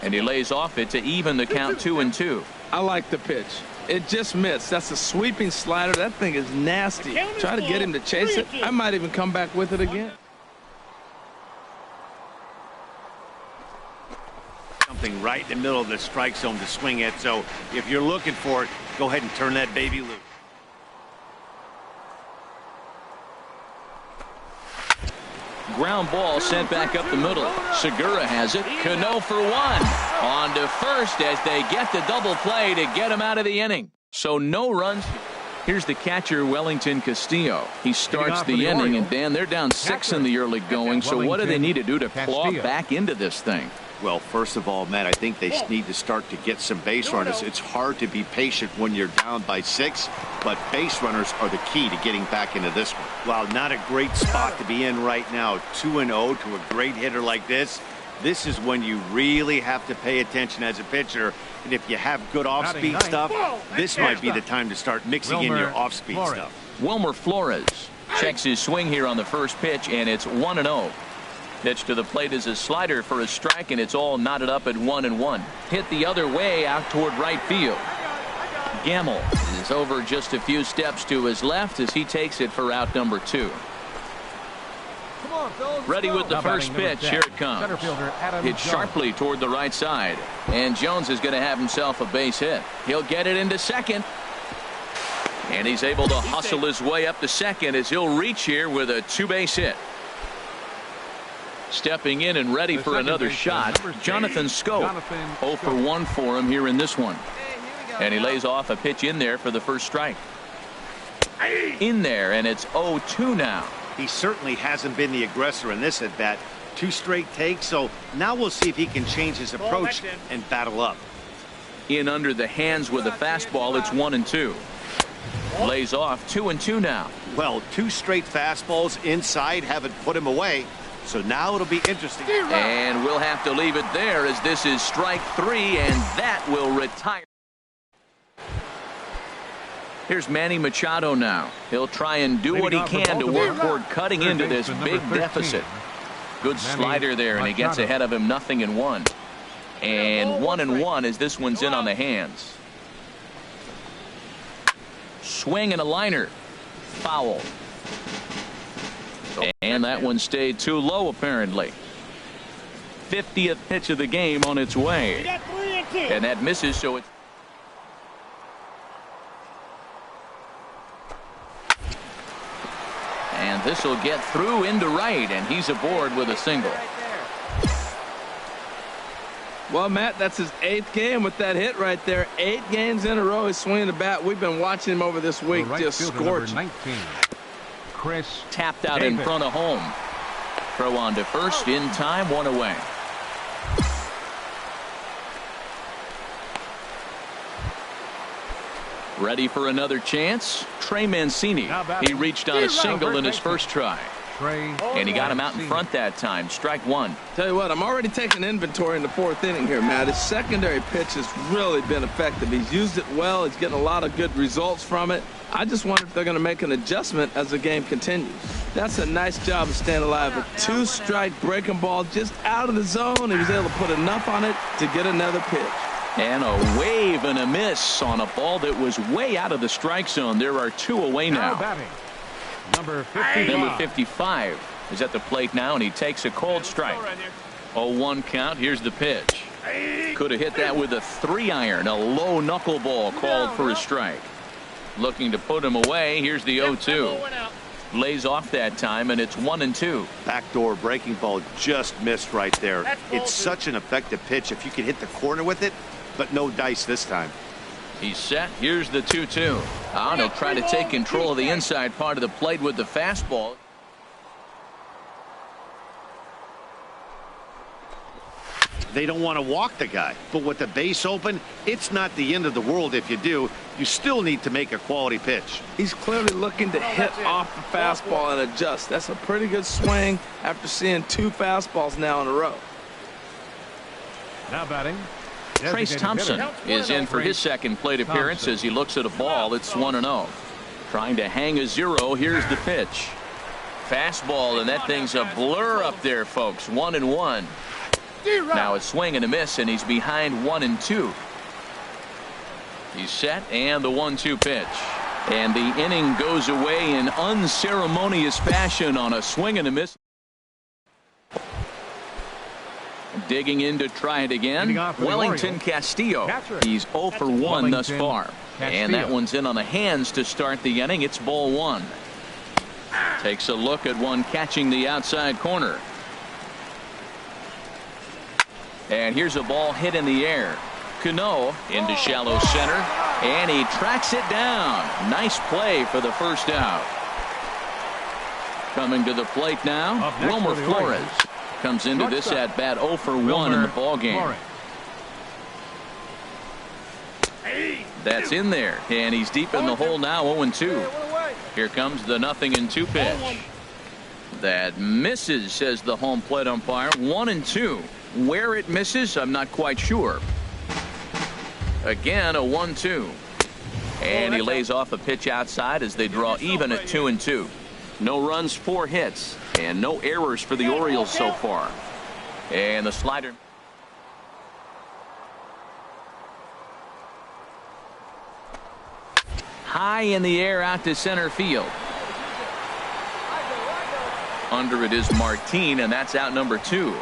And he lays off it to even the count 2-2. I like the pitch. It just missed. That's a sweeping slider. That thing is nasty. Try to get him to chase it. I might even come back with it again. Something right in the middle of the strike zone to swing at. So if you're looking for it, go ahead and turn that baby loose. Ground ball sent back up the middle. Segura has it. Cano for 1. On to first as they get the double play to get him out of the inning. So no runs. Here's the catcher, Wellington Castillo. He starts the inning, and Dan, they're down 6 in the early going. So what do they need to do to claw back into this thing? Well, first of all, Matt, I think they need to start to get some base runners. It's hard to be patient when you're down by 6, but base runners are the key to getting back into this one. Well, not a great spot to be in right now. 2-0 to a great hitter like this. This is when you really have to pay attention as a pitcher. And if you have good off-speed stuff, this might be the time to start mixing in your off-speed stuff. Wilmer Flores Checks his swing here on the first pitch, and it's 1-0. Pitch to the plate is a slider for a strike, and it's all knotted up at 1-1. Hit the other way out toward right field. Gamble is over just a few steps to his left as he takes it for out number 2. Ready with the first pitch. Here it comes. Hit sharply toward the right side. And Jones is going to have himself a base hit. He'll get it into second. And he's able to hustle his way up to second as he'll reach here with a 2-base hit. Stepping in and ready for another shot, Jonathan Scope. 0 for 1 for him here in this one. And he lays off a pitch in there for the first strike. In there, and it's 0-2 now. He certainly hasn't been the aggressor in this at-bat. 2 straight takes, so now we'll see if he can change his approach and battle up. In under the hands with a fastball, it's 1-2. Lays off 2-2 now. Well, 2 straight fastballs inside haven't put him away, so now it'll be interesting. And we'll have to leave it there as this is strike 3, and that will retire. Here's Manny Machado now. He'll try and do what he can to work toward cutting into this big deficit. Good slider there, and he gets ahead of him 0-1. And 1-1 as this one's in on the hands. Swing and a liner. Foul. And that one stayed too low apparently. 50th pitch of the game on its way. And that misses, so it's and this will get through into right, and he's aboard with a single. Well, Matt, that's his 8th game with that hit right there. 8 games in a row he's swinging the bat. We've been watching him over this week, just scorching. Chris tapped out Davis. in front of home. Throw on to first in time, 1 away. Ready for another chance. Trey Mancini. He reached on a single in his first try. And he got him out in front that time. Strike 1. Tell you what, I'm already taking inventory in the 4th inning here, Matt. His secondary pitch has really been effective. He's used it well. He's getting a lot of good results from it. I just wonder if they're going to make an adjustment as the game continues. That's a nice job of staying alive. A 2-strike breaking ball just out of the zone. He was able to put enough on it to get another pitch. And a wave and a miss on a ball that was way out of the strike zone. There are 2 away now. Number 55 is at the plate now, and he takes a cold strike. 0-1 count. Here's the pitch. Could have hit that with a 3-iron. A low knuckleball called for a strike. Looking to put him away. Here's the 0-2. Lays off that time, and it's 1-2. Backdoor breaking ball just missed right there. It's such an effective pitch if you can hit the corner with it, but no dice this time. He's set. Here's the 2-2. He'll try to take control of the inside part of the plate with the fastball. They don't want to walk the guy, but with the base open, it's not the end of the world if you do. You still need to make a quality pitch. He's clearly looking to hit off the fastball and adjust. That's a pretty good swing after seeing 2 fastballs now in a row. Now batting, Trace Thompson is in for his second plate appearance as he looks at a ball. It's 1-0. Trying to hang a 0. Here's the pitch. Fastball, and that thing's a blur up there, folks. 1-1. Now a swing and a miss, and he's behind 1-2. He's set, and the 1-2 pitch. And the inning goes away in unceremonious fashion on a swing and a miss. Digging in to try it again. Wellington Castillo. He's 0 for 1 thus far. And that one's in on the hands to start the inning. It's ball 1. Takes a look at one catching the outside corner. And here's a ball hit in the air. Cano into shallow center, and he tracks it down. Nice play for the first out. Coming to the plate now, Wilmer Flores comes into this at bat 0 for 1 in the ball game. That's in there, and he's deep in the hole now. 0-2. Here comes the 0-2 pitch. That misses, says the home plate umpire. 1-2. Where it misses, I'm not quite sure. Again, a 1-2. And he lays off a pitch outside as they draw even at 2-2. No runs, 4 hits, and no errors for the Orioles so far. And the slider. High in the air out to center field. Under it is Martin, and that's out number 2.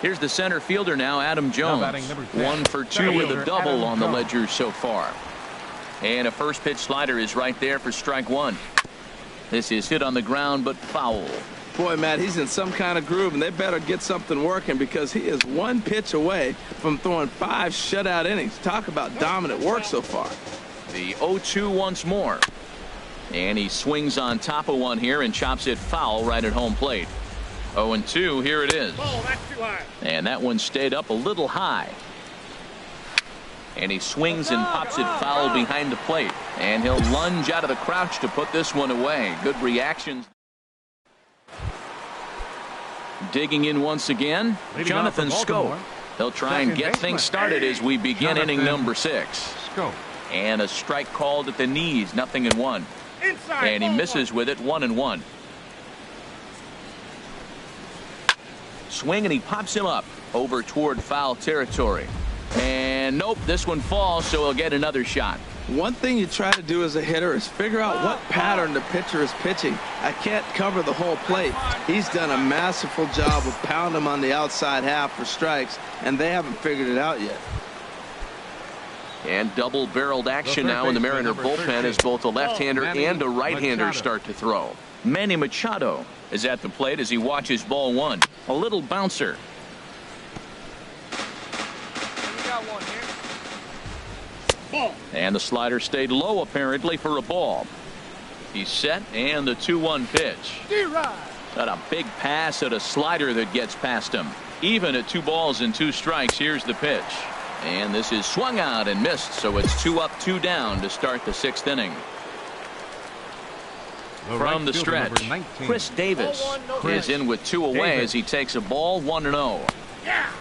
Here's the center fielder now, Adam Jones. 1 for 2 with a double on the ledger so far. And a first pitch slider is right there for strike 1. This is hit on the ground, but foul. Boy, Matt, he's in some kind of groove, and they better get something working because he is 1 pitch away from throwing 5 shutout innings. Talk about dominant work so far. The 0-2 once more. And he swings on top of one here and chops it foul right at home plate. 0-2, here it is. And that one stayed up a little high. And he swings and pops it foul behind the plate. And he'll lunge out of the crouch to put this one away. Good reactions. Digging in once again, Jonathan Scope. He'll try and get things started as we begin inning number 6. And a strike called at the knees, 0-1. And he misses with it, 1-1. Swing, and he pops him up over toward foul territory. And nope, this one falls, so he'll get another shot. One thing you try to do as a hitter is figure out what pattern the pitcher is pitching. I can't cover the whole plate. He's done a masterful job of pounding him on the outside half for strikes, and they haven't figured it out yet. And double-barreled action now in the Mariner bullpen as both a left-hander and a right-hander start to throw. Manny Machado is at the plate as he watches ball 1. A little bouncer. And the slider stayed low apparently for a ball. He's set, and the 2-1 pitch. Got a big pass at a slider that gets past him. Even at 2 balls and 2 strikes, here's the pitch. And this is swung out and missed, so it's 2 up, 2 down to start the 6th inning. From the stretch, Chris Davis is in with 2 away as he takes a ball, 1-0.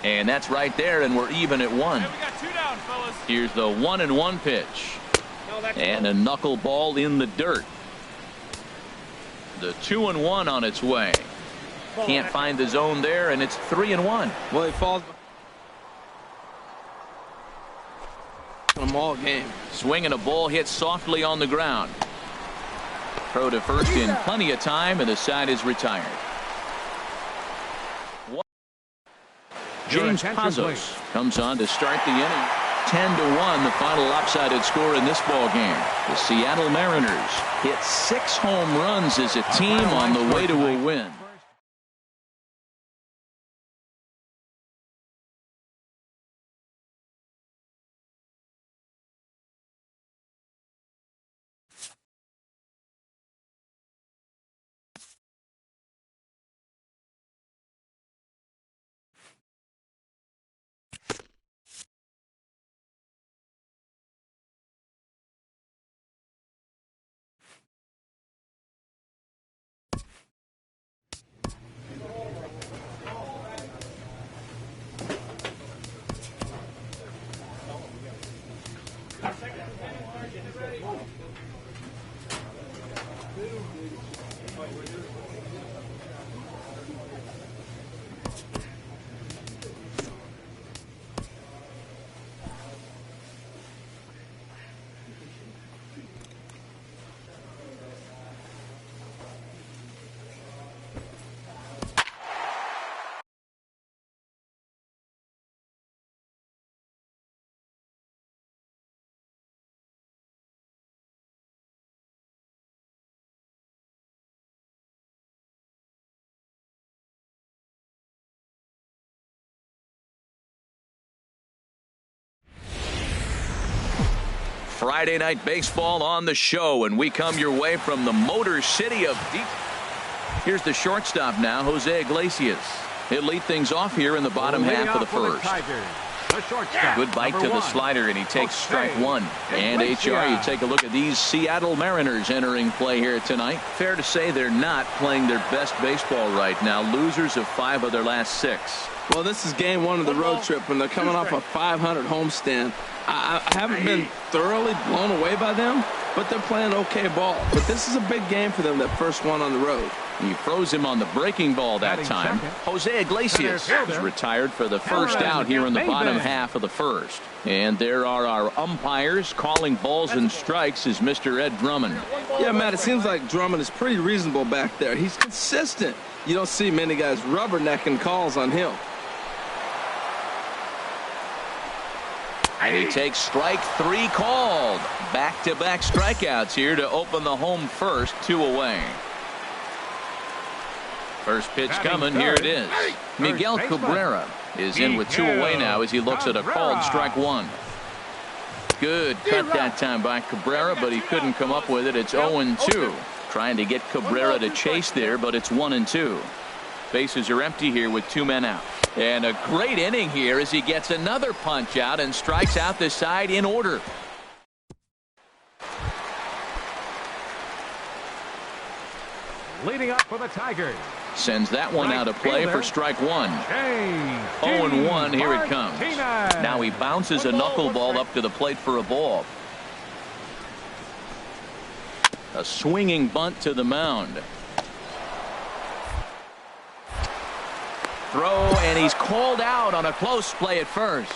And that's right there, and we're even at 1. Here's the 1-1 pitch. And a knuckleball in the dirt. The 2-1 on its way. Can't find the zone there, and it's 3-1. Well, he falls them all game. Swing and a ball hit softly on the ground. Throw to first in plenty of time, and the side is retired. James Pazos comes on to start the inning. 10-1, the final lopsided score in this ball game. The Seattle Mariners hit 6 home runs as a team on the way to a win. Friday night baseball on the show, and we come your way from the Motor City of Deep. Here's the shortstop now, Jose Iglesias. He'll lead things off here in the bottom half of the first. Good bite to the slider, and he takes strike 1. And HR, you take a look at these Seattle Mariners entering play here tonight. Fair to say they're not playing their best baseball right now. Losers of 5 of their last 6. Well, this is game 1 of the road trip, and they're coming off a .500 homestand. I haven't been thoroughly blown away by them, but they're playing okay ball. But this is a big game for them, that first one on the road. He froze him on the breaking ball that time. Jose Iglesias is retired for the first out here in the bottom half of the first. And there are our umpires calling balls and strikes is Mr. Ed Drummond. Yeah, Matt, it seems like Drummond is pretty reasonable back there. He's consistent. You don't see many guys rubbernecking calls on him. And he takes strike 3 called. Back-to-back strikeouts here to open the home first, 2 away. First pitch coming, here it is. Miguel Cabrera is in with 2 away now as he looks at a called strike 1. Good cut that time by Cabrera, but he couldn't come up with it. It's 0-2. Trying to get Cabrera to chase there, but it's 1-2. Bases are empty here with 2 men out. And a great inning here as he gets another punch out and strikes out the side in order. Leading up for the Tigers. Sends that one out of play for strike 1. 0-1, here it comes. Now he bounces a knuckleball up to the plate for a ball. A swinging bunt to the mound. Throw, and he's called out on a close play at first.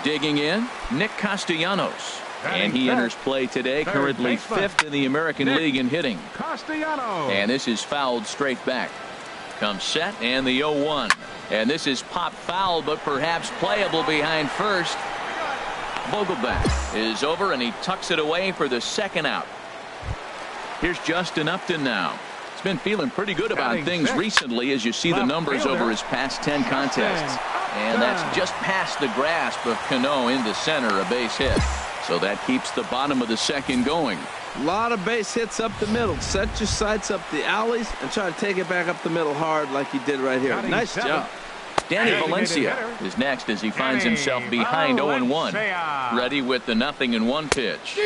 Digging in, Nick Castellanos. And he enters play today, currently 5th in the American League in hitting. And this is fouled straight back. Comes set, and the 0-1. And this is pop foul, but perhaps playable behind first. Vogelbach is over, and he tucks it away for the second out. Here's Justin Upton now. He's been feeling pretty good about things recently as you see the numbers over his past 10 contests. And that's just past the grasp of Cano into center, a base hit. So that keeps the bottom of the second going. A lot of base hits up the middle. Set your sights up the alleys and try to take it back up the middle hard like he did right here. Nice job. Danny Valencia is next as he finds himself behind 0-1. Ready with the 0-1 pitch.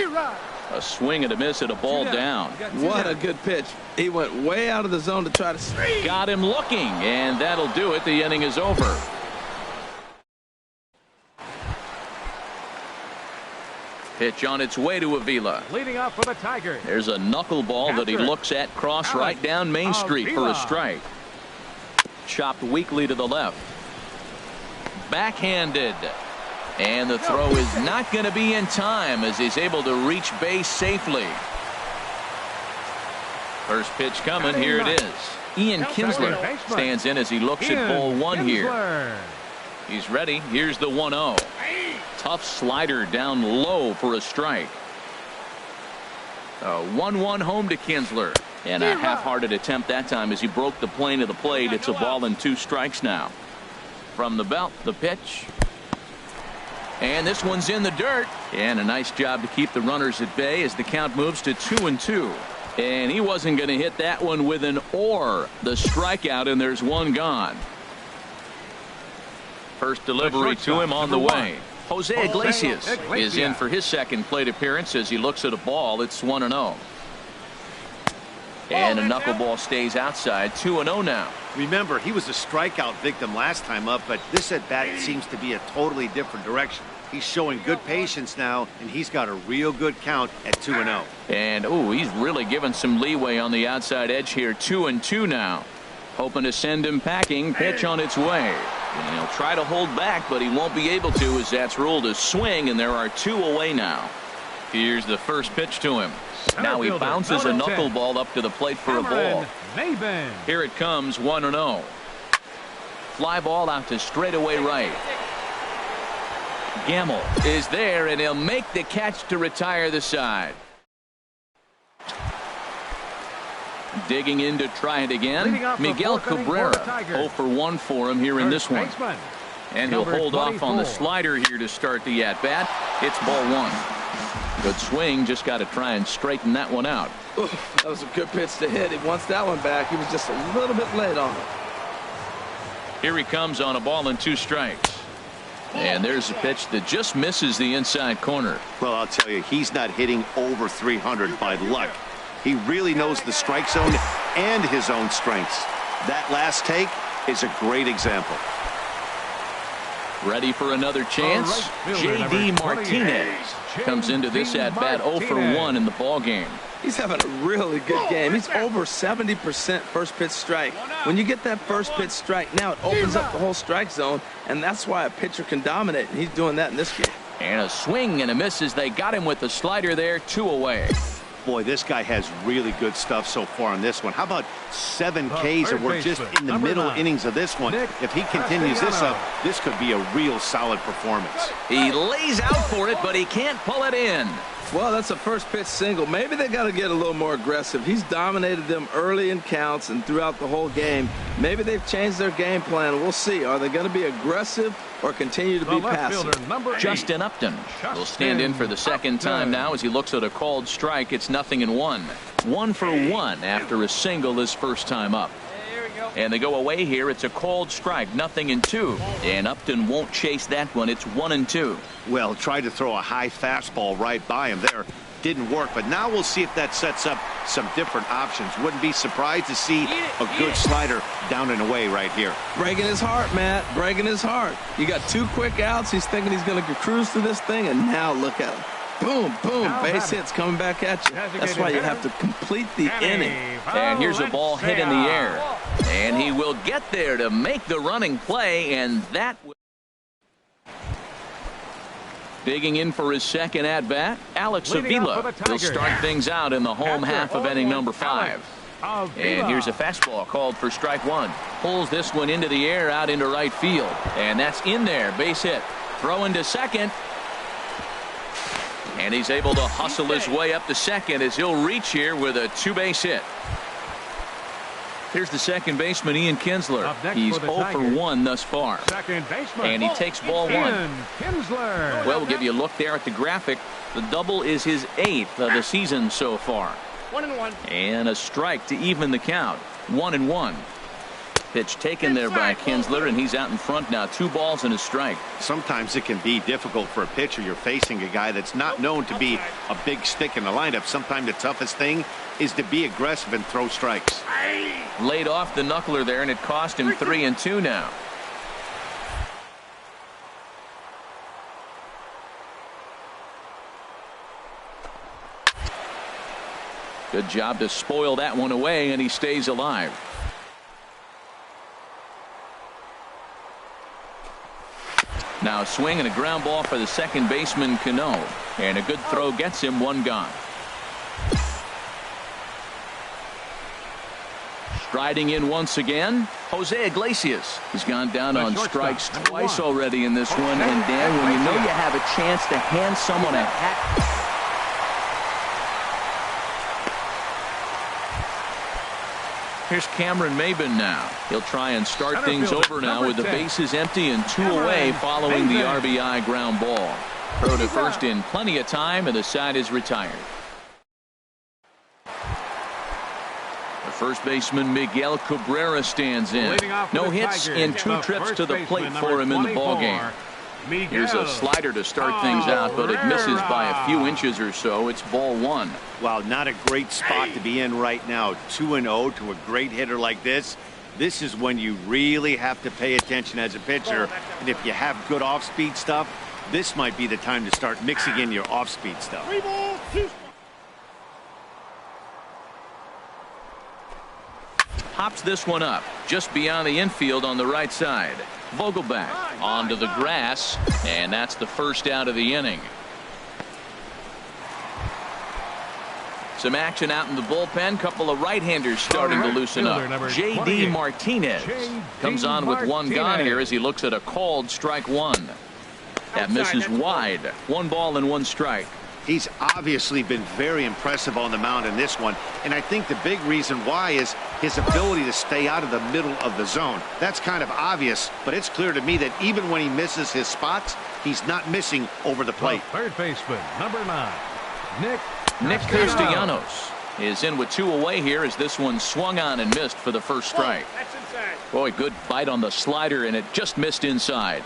A swing and a miss at a ball down. What a good pitch. He went way out of the zone to try to... Got him looking, and that'll do it. The inning is over. Pitch on its way to Avila. Leading up for the Tigers. There's a knuckleball that he looks at cross right down Main Street for a strike. Chopped weakly to the left. Backhanded. And the throw is not going to be in time as he's able to reach base safely. First pitch coming. Here it is. Ian Kinsler stands in as he looks at ball 1 here. He's ready. Here's the 1-0. Tough slider down low for a strike. A 1-1 home to Kinsler. And a half-hearted attempt that time as he broke the plane of the plate. It's a ball and 2 strikes now. From the belt, the pitch. And this one's in the dirt. And a nice job to keep the runners at bay as the count moves to 2-2. And he wasn't going to hit that one with an or. The strikeout, and there's one gone. First delivery to him on the way. Jose Iglesias is in for his second plate appearance as he looks at a ball. It's 1-0. And a knuckleball stays outside. 2-0 now. Remember, he was a strikeout victim last time up, but this at bat seems to be a totally different direction. He's showing good patience now, and he's got a real good count at 2-0. And he's really given some leeway on the outside edge here. 2-2 now. Hoping to send him packing. Pitch on its way. And he'll try to hold back, but he won't be able to as that's ruled a swing, and there are 2 away now. Here's the first pitch to him. Now he bounces a knuckleball up to the plate for a ball. Here it comes, 1-0. Fly ball out to straightaway right. Gamble is there, and he'll make the catch to retire the side. Digging in to try it again. Miguel Cabrera 0-for-1 for him here in this one. And he'll hold off on the slider here to start the at-bat. It's ball 1. Good swing, just got to try and straighten that one out. That was a good pitch to hit. He wants that one back. He was just a little bit late on it. Here he comes on a ball and 2 strikes. And there's a pitch that just misses the inside corner. Well, I'll tell you, he's not hitting over 300 by luck. He really knows the strike zone and his own strengths. That last take is a great example. Ready for another chance? J.D. Martinez comes into this at-bat 0 for 1 in the ball game. He's having a really good game. He's over 70% first pitch strike. When you get that first pitch strike, now it opens up the whole strike zone, and that's why a pitcher can dominate, and he's doing that in this game. And a swing and a miss as they got him with the slider there, 2 away. Boy, this guy has really good stuff so far on this one. How about 7 Ks, and we're just in the middle innings of this one. If he continues this up, this could be a real solid performance. He lays out for it, but he can't pull it in. Well, that's a first pitch single. Maybe they got to get a little more aggressive. He's dominated them early in counts and throughout the whole game. Maybe they've changed their game plan. We'll see. Are they going to be aggressive or continue to be passive? Justin Upton will stand in for the second time now as he looks at a called strike. It's 0-1. 1 for 1 after a single his first time up. And they go away here. It's a called strike, 0-2. And Upton won't chase that one. It's 1-2. Well, tried to throw a high fastball right by him there. Didn't work, but now we'll see if that sets up some different options. Wouldn't be surprised to see a good slider down and away right here. Breaking his heart, Matt. Breaking his heart. You got 2 quick outs. He's thinking he's going to cruise through this thing, and now look at him. Boom, boom, base hits coming back at you. That's why you have to complete the inning. And here's a ball hit in the air. And he will get there to make the running play, and that will... Digging in for his second at-bat, Alex Avila will start things out in the home half of inning number 5. And here's a fastball called for strike 1. Pulls this one into the air out into right field. And that's in there, base hit. Throw into second. And he's able to hustle his way up to second as he'll reach here with a 2-base hit. Here's the second baseman, Ian Kinsler. He's 0 for 1 thus far. And he takes ball 1. Well, we'll give you a look there at the graphic. The double is his 8th of the season so far. 1-1. And a strike to even the count. 1-1. Pitch taken there by Kinsler, and he's out in front now. 2 balls and a strike. Sometimes it can be difficult for a pitcher. You're facing a guy that's not known to be a big stick in the lineup. Sometimes the toughest thing is to be aggressive and throw strikes. Laid off the knuckler there, and it cost him 3-2 now. Good job to spoil that one away, and he stays alive. Now a swing and a ground ball for the second baseman, Cano. And a good throw gets him 1 gone. Striding in once again, Jose Iglesias. He's gone down on strikes twice already in this one. And Dan, when you know you have a chance to hand someone a hat. Here's Cameron Maben now. He'll try and start things over now with the bases empty and 2 away following the RBI ground ball. Throw to first in plenty of time, and the side is retired. The first baseman, Miguel Cabrera, stands in. No hits in 2 trips to the plate for him in the ballgame. Here's a slider to start things out, but it misses by a few inches or so. It's ball 1. Wow, not a great spot to be in right now. 2-0 to a great hitter like this. This is when you really have to pay attention as a pitcher. And if you have good off-speed stuff, this might be the time to start mixing in your off-speed stuff. Hops this one up just beyond the infield on the right side. Vogelback onto the grass, and that's the first out of the inning. Some action out in the bullpen. Couple of right-handers starting to loosen up. J.D. Martinez comes on with 1 gone here as he looks at a called strike 1. That misses wide. 1 ball and 1 strike. He's obviously been very impressive on the mound in this one, and I think the big reason why is his ability to stay out of the middle of the zone. That's kind of obvious, but it's clear to me that even when he misses his spots, he's not missing over the plate. Third baseman, number 9, Nick Castellanos is in with 2 away here as this one swung on and missed for the first strike. Boy, good bite on the slider, and it just missed inside.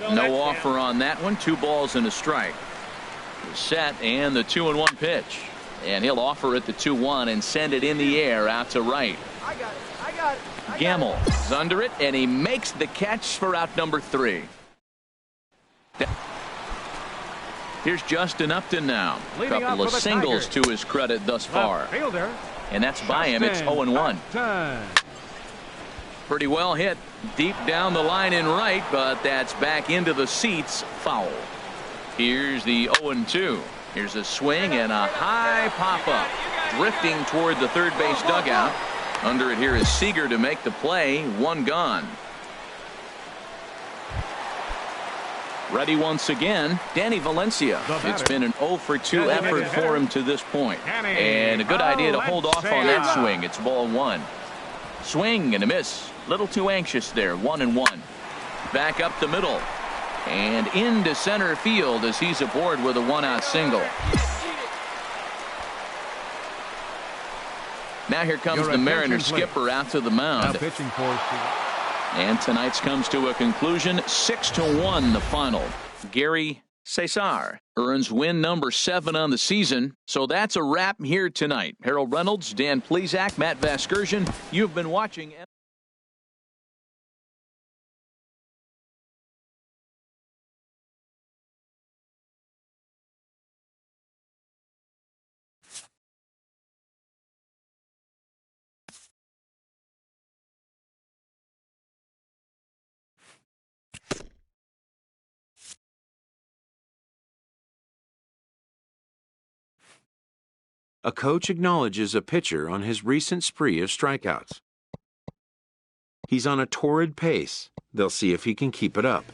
No offer on that one. 2 balls and a strike. Set, and the 2-1 pitch, and he'll offer it the 2-1 and send it in the air out to right. Gamble is under it, and he makes the catch for out number 3. Here's Justin Upton now. A couple of singles to his credit thus far. And that's by him. It's 0-1. Pretty well hit deep down the line in right, but that's back into the seats. Foul. Here's the 0-2. Here's a swing and a high pop-up. Drifting toward the third base dugout. Under it here is Seager to make the play. 1 gone. Ready once again, Danny Valencia. It's been an 0-for-2 effort for him to this point. And a good idea to hold off on that swing. It's ball 1. Swing and a miss. Little too anxious there. 1-1. Back up the middle. And into center field as he's aboard with a 1-out single. Now here comes the Mariners skipper out to the mound. And tonight's comes to a conclusion. 6-1 the final. Gary Cesar earns win number 7 on the season. So that's a wrap here tonight. Harold Reynolds, Dan Plesac, Matt Vasgersian. You've been watching. A coach acknowledges a pitcher on his recent spree of strikeouts. He's on a torrid pace. They'll see if he can keep it up.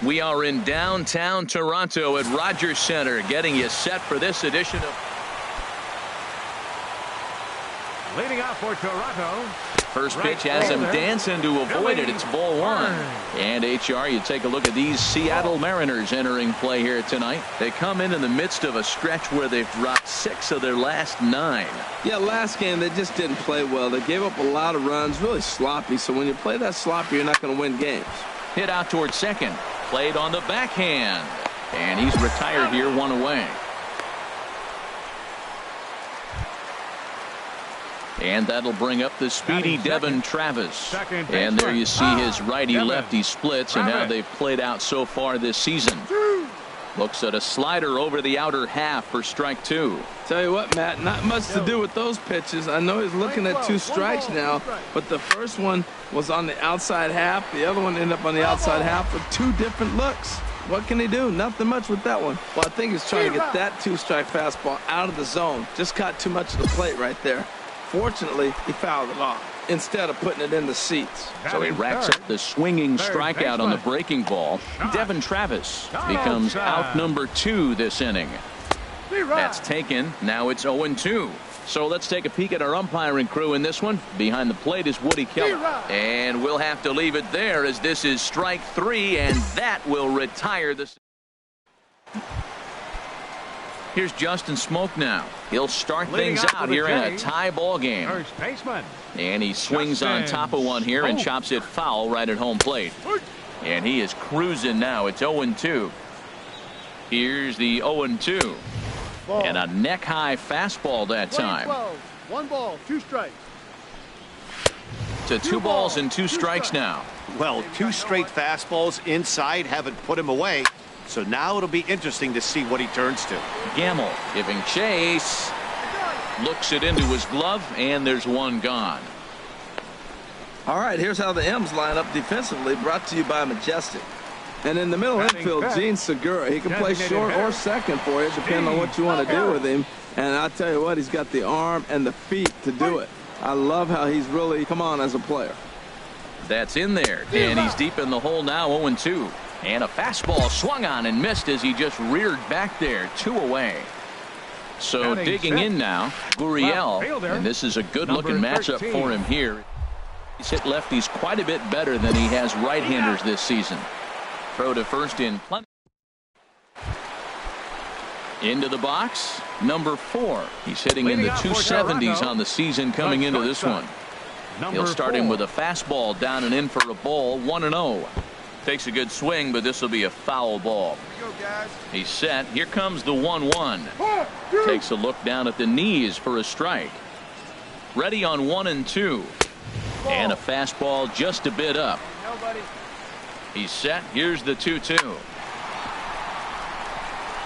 We are in downtown Toronto at Rogers Centre, getting you set for this edition of... Leading off for Toronto. First pitch has him dancing to avoid it. It's ball one. And HR, you take a look at these Seattle Mariners entering play here tonight. They come in the midst of a stretch where they've dropped 6 of their last 9. Yeah, last game they just didn't play well. They gave up a lot of runs, really sloppy. So when you play that sloppy, you're not going to win games. Hit out towards second. Played on the backhand. And he's retired here, 1 away. And that'll bring up the speedy Devin Travis. And there you see his righty-lefty splits and how they've played out so far this season. Looks at a slider over the outer half for strike 2. Tell you what, Matt, not much to do with those pitches. I know he's looking at 2 strikes now, but the first one was on the outside half. The other one ended up on the outside half with 2 different looks. What can he do? Nothing much with that one. Well, I think he's trying to get that 2-strike fastball out of the zone. Just caught too much of the plate right there. Fortunately, he fouled it off instead of putting it in the seats. So he racks up the swinging strikeout on the breaking ball. Devin Travis becomes out number 2 this inning. That's taken. Now it's 0-2. So let's take a peek at our umpiring crew in this one. Behind the plate is Woody Keller. And we'll have to leave it there as this is strike 3, and that will retire this. Here's Justin Smoke now. He'll start things out here in a tie ball game. First baseman. And he swings on top of one here and chops it foul right at home plate. And he is cruising now. It's 0-2. Here's the 0-2. And a neck-high fastball that time. 1 ball, 2 strikes. To 2 balls and 2 strikes now. Well, 2 straight fastballs inside haven't put him away. So now it'll be interesting to see what he turns to. Gamble giving chase. Looks it into his glove, and there's 1 gone. All right, here's how the M's line up defensively, brought to you by Majestic. And in the middle infield, Gene Segura. He can play short or second for you, depending on what you want to do with him. And I'll tell you what, he's got the arm and the feet to do it. I love how he's really come on as a player. That's in there, and he's deep in the hole now, 0-2. And a fastball swung on and missed as he just reared back there, 2 away. So digging in now, Gurriel, and this is a good-looking matchup for him here. He's hit lefties quite a bit better than he has right-handers this season. Throw to first in plenty. Into the box, number 4. He's hitting in the 270s on the season coming into this one. He'll start him with a fastball down and in for a ball, 1-0. Takes a good swing, but this will be a foul ball. He's set. Here comes the 1-1. Takes a look down at the knees for a strike. Ready on 1-2. And a fastball just a bit up. He's set. Here's the 2-2.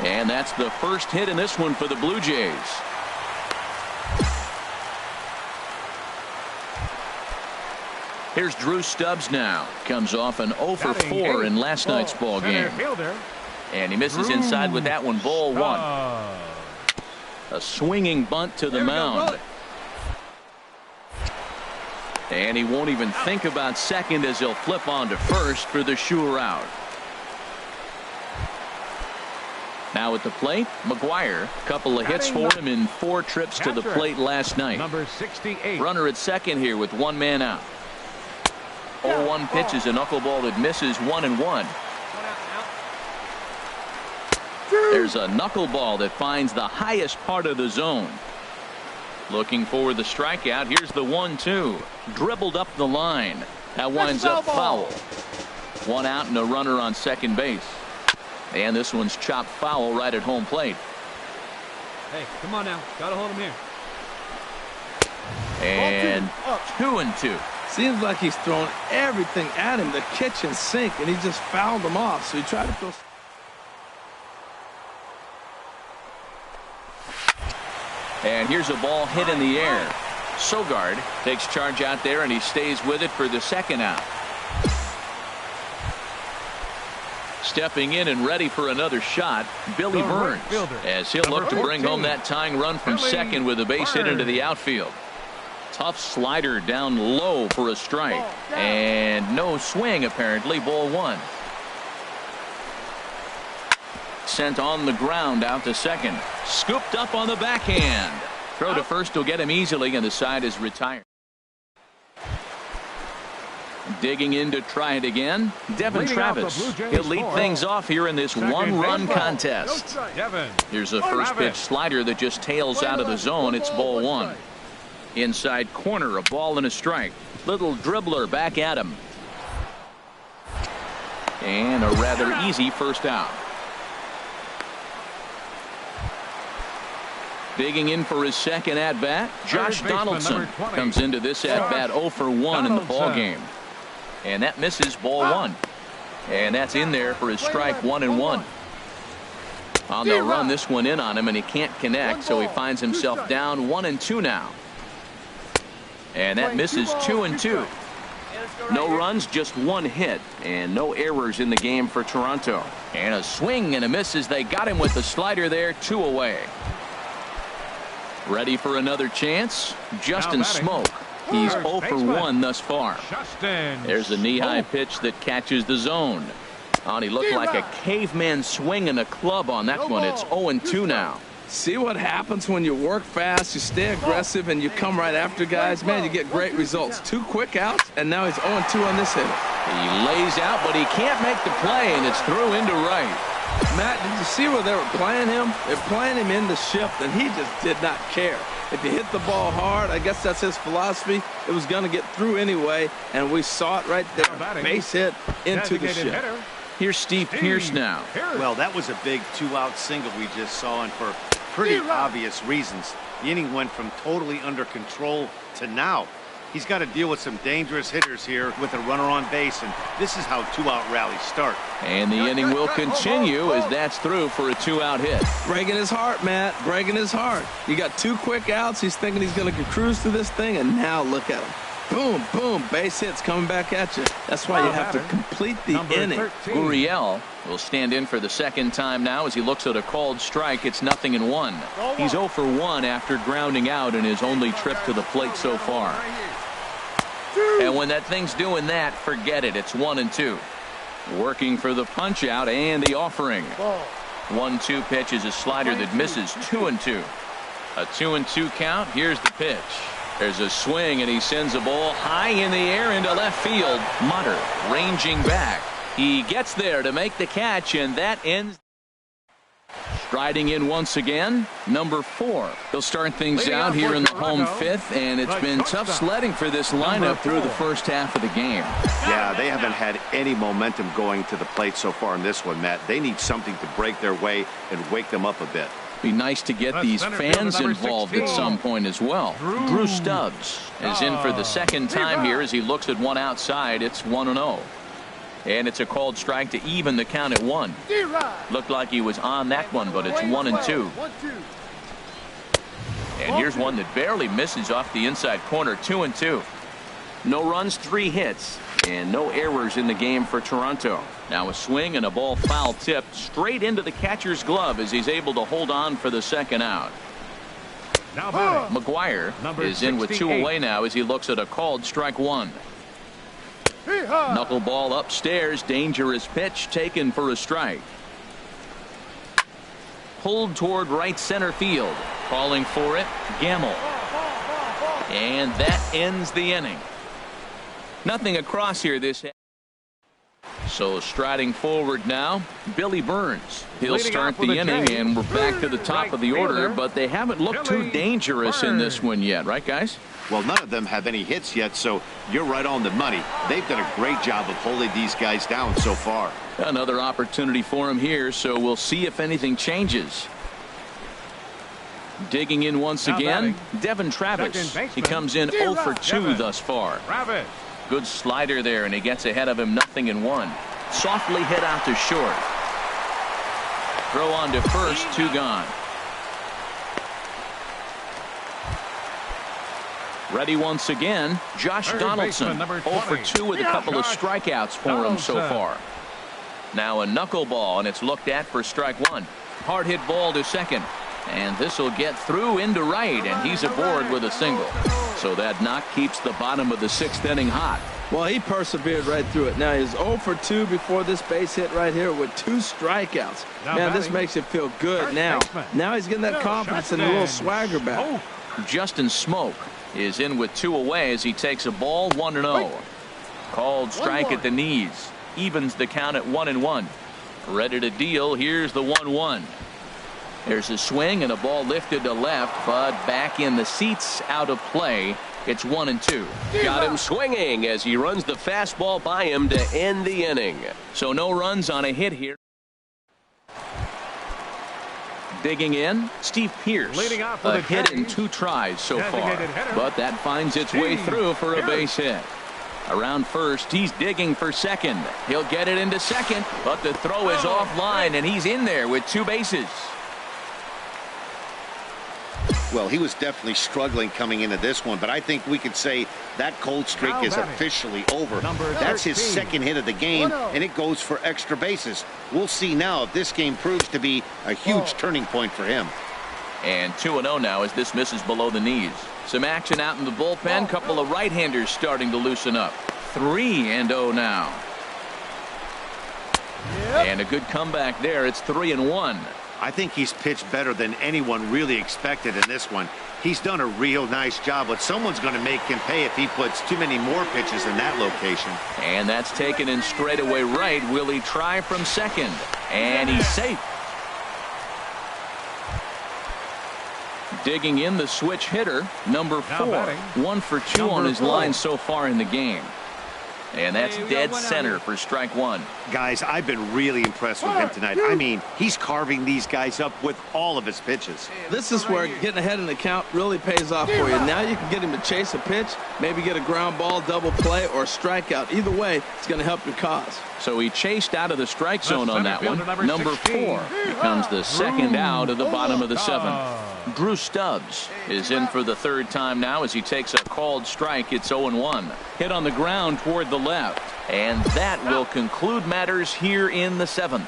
And that's the first hit in this one for the Blue Jays. Here's Drew Stubbs now. Comes off an 0 for 4 in last night's ball game. And he misses inside with that one. Ball 1. A swinging bunt to the mound. And he won't even think about second as he'll flip on to first for the sure out. Now at the plate, McGuire. A couple of hits for him in 4 trips to the plate last night. Number 68. Runner at second here with 1 man out. 0-1 pitch is a knuckleball that misses 1-1. There's a knuckleball that finds the highest part of the zone. Looking for the strikeout. Here's the 1-2. Dribbled up the line. That winds up foul. 1 out and a runner on second base. And this one's chopped foul right at home plate. Hey, come on now. Gotta hold him here. And 2-2. Seems like he's thrown everything at him, the kitchen sink, and he just fouled them off. So he tried to throw. And here's a ball hit in the air. Sogard takes charge out there, and he stays with it for the 2nd out. Stepping in and ready for another shot, Billy Burns, as he'll look to bring home that tying run from second with a base hit into the outfield. Tough slider down low for a strike. And no swing, apparently. Ball 1. sent on the ground out to second. Scooped up on the backhand. Throw to first will get him easily, and the side is retired. Digging in to try it again, Devin Travis. He'll lead things off here in this one-run contest. Here's a first pitch slider that just tails out of the zone. It's ball one. Inside corner, a ball and a strike. Little dribbler back at him. And a rather easy first out. Digging in for his second at-bat, Josh Donaldson comes into this at-bat 0 for 1 in the ball game. And that misses ball one. And that's in there for his strike 1-1. Well, they'll run this one in on him, and he can't connect, so he finds himself down 1-2 now. And that misses 2-2. No runs, just one hit, and no errors in the game for Toronto. And a swing and a miss as they got him with the slider there, 2 away. Ready for another chance? Justin Smoke. He's 0 for 1 thus far. There's a knee-high pitch that catches the zone. Oh, he looked like a caveman swinging a club on that one. It's 0-2 now. See what happens when you work fast, you stay aggressive, and you come right after guys. Man, you get great results. 2 quick outs, and now he's 0-2 on this hitter. He lays out, but he can't make the play, and it's through into right. Matt, did you see where they were playing him? They're playing him in the shift, and he just did not care. If he hit the ball hard, I guess that's his philosophy. It was going to get through anyway, and we saw it right there. Base hit into the shift. Here's Steve Pearce now. Well, that was a big 2-out single we just saw, and for pretty obvious reasons. The inning went from totally under control to now. He's got to deal with some dangerous hitters here with a runner on base, and this is how 2-out rallies start. And the inning will continue as that's through for a 2-out hit. Breaking his heart, Matt. Breaking his heart. You got 2 quick outs. He's thinking he's going to cruise through this thing, and now look at him. Boom, boom, base hits coming back at you. That's why you have to complete the inning. Gurriel will stand in for the second time now as he looks at a called strike. It's 0-1. He's 0 for 1 after grounding out in his only trip to the plate so far. And when that thing's doing that, forget it. It's 1-2. Working for the punch out and the offering. 1-2 pitch is a slider that misses 2-2. A 2-2 count. Here's the pitch. There's a swing, and he sends a ball high in the air into left field. Mutter ranging back. He gets there to make the catch, and that ends. Striding in once again, number 4. He'll start things out here in the home 5th, and it's been tough sledding for this lineup through the first half of the game. Yeah, they haven't had any momentum going to the plate so far in this one, Matt. They need something to break their way and wake them up a bit. Be nice to get these fans involved at some point as well. Drew Stubbs is in for the second time here as he looks at one outside. It's 1-0. And it's a called strike to even the count at 1. Looked like he was on that one, but it's 1-2. And here's one that barely misses off the inside corner. 2-2. No runs, 3 hits, and no errors in the game for Toronto. Now a swing and a ball foul tipped straight into the catcher's glove as he's able to hold on for the second out. McGuire is in with 2 away now as he looks at a called strike 1. Knuckleball upstairs, dangerous pitch taken for a strike. Pulled toward right center field. Calling for it, Gamble. And that ends the inning. Nothing across here this. So striding forward now, Billy Burns. He'll start the inning, and we're back to the top of the order, but they haven't looked too dangerous in this one yet, right, guys? Well, none of them have any hits yet, so you're right on the money. They've done a great job of holding these guys down so far. Another opportunity for him here, so we'll see if anything changes. Digging in once again, Devin Travis. He comes in 0 for 2 thus far. Good slider there, and he gets ahead of him 0-1. Softly hit out to short. Throw on to first, 2 gone. Ready once again, Josh Donaldson. 0 for 2 with a couple of strikeouts for him so far. Now a knuckleball, and it's looked at for strike 1. Hard hit ball to second. And this will get through into right, and he's aboard with a single. So that knock keeps the bottom of the 6th inning hot. Well, he persevered right through it. Now he's 0 for 2 before this base hit right here with 2 strikeouts. Man, this makes you feel good now. Now he's getting that confidence and a little swagger back. Justin Smoke is in with 2 away as he takes a ball 1-0. Called strike at the knees. Evens the count at 1-1. Ready to deal. Here's the 1-1. There's a swing and a ball lifted to left, but back in the seats, out of play. It's 1-2. Got him swinging as he runs the fastball by him to end the inning. So no runs on a hit here. Digging in, Steve Pearce. A hit in 2 tries so far, but that finds its way through for a base hit. Around first, he's digging for second. He'll get it into second, but the throw is offline, and he's in there with 2 bases. Well, he was definitely struggling coming into this one, but I think we could say that cold streak is officially over. That's his 2nd hit of the game, and it goes for extra bases. We'll see now if this game proves to be a huge turning point for him. And 2-0 now as this misses below the knees. Some action out in the bullpen. Couple of right-handers starting to loosen up. 3-0 now. And a good comeback there. It's 3-1. I think he's pitched better than anyone really expected in this one. He's done a real nice job, but someone's going to make him pay if he puts too many more pitches in that location. And that's taken in straightaway right. Will he try from second? And he's safe. Digging in, the switch hitter, number 4. 1 for 2 on his line so far in the game. And that's dead center for strike 1. Guys, I've been really impressed with him tonight. I mean, he's carving these guys up with all of his pitches. This is where getting ahead in the count really pays off for you. Now you can get him to chase a pitch, maybe get a ground ball, double play, or strikeout. Either way, it's going to help your cause. So he chased out of the strike zone on that one. Number 4 becomes the 2nd out of the bottom of the 7th. Drew Stubbs is in for the 3rd time now as he takes a called strike. It's 0-1. Hit on the ground toward the left. And that will conclude matters here in the 7th.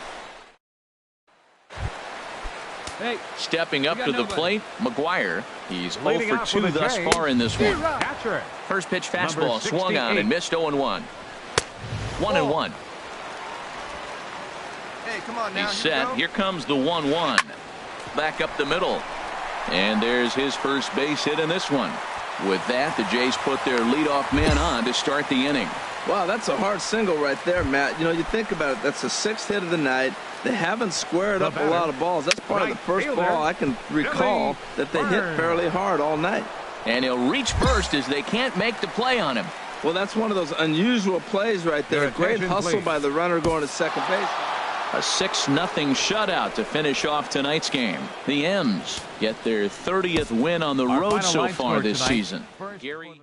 Stepping up to the plate, McGuire. He's 0 for 2 thus far in this one. First pitch fastball swung on and missed. 0-1. 1-1. He's set. Here comes the 1-1. Back up the middle. And there's his first base hit in this one. With that, the Jays put their leadoff man on to start the inning. Wow, that's a hard single right there, Matt. You know, you think about it, that's the 6th hit of the night. They haven't squared up a lot of balls. That's probably the first ball I can recall that they hit fairly hard all night. And he'll reach first as they can't make the play on him. Well, that's one of those unusual plays right there. Great hustle by the runner going to second base. A 6-0 shutout to finish off tonight's game. The M's get their 30th win on the road so far this season. Gary.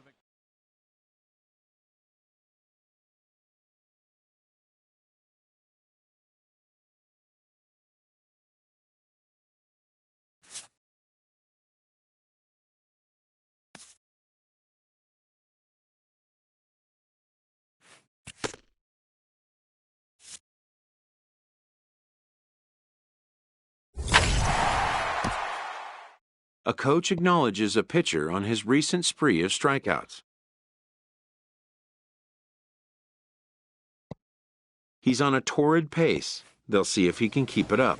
A coach acknowledges a pitcher on his recent spree of strikeouts. He's on a torrid pace. They'll see if he can keep it up.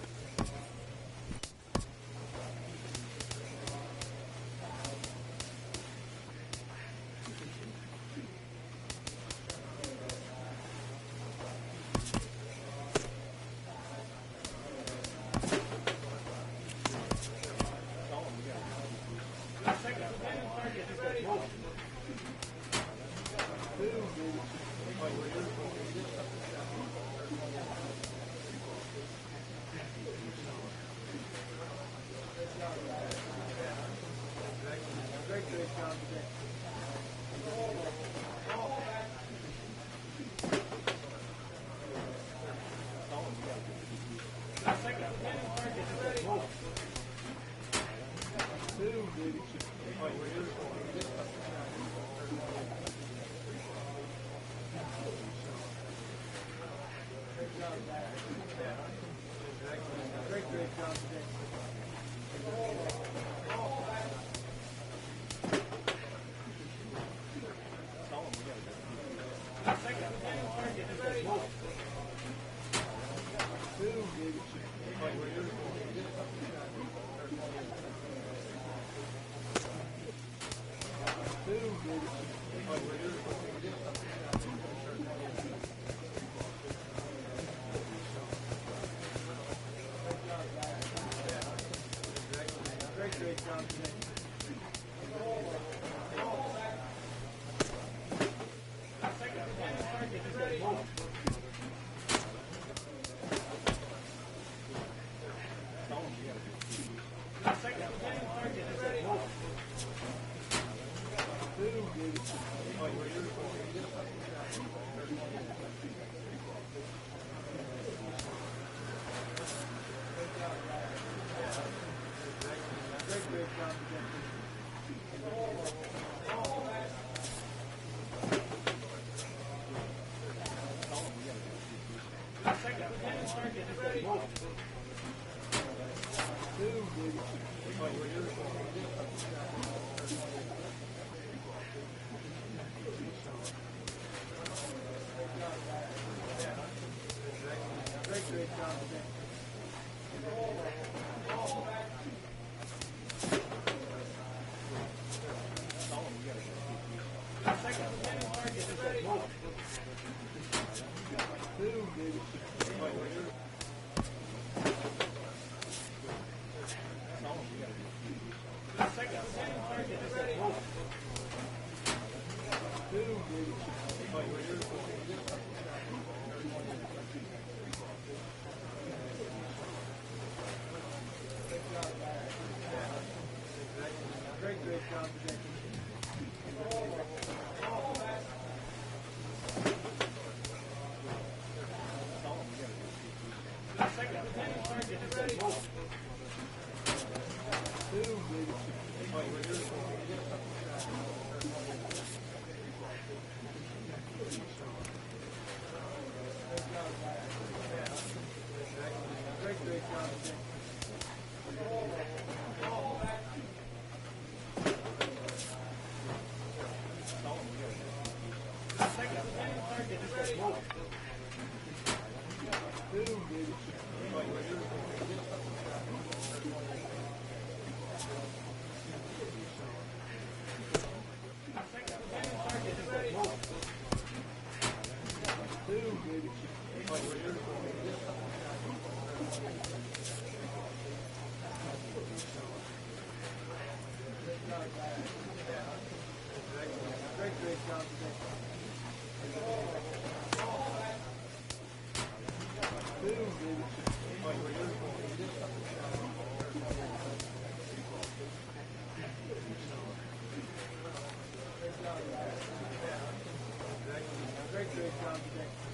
Great job today.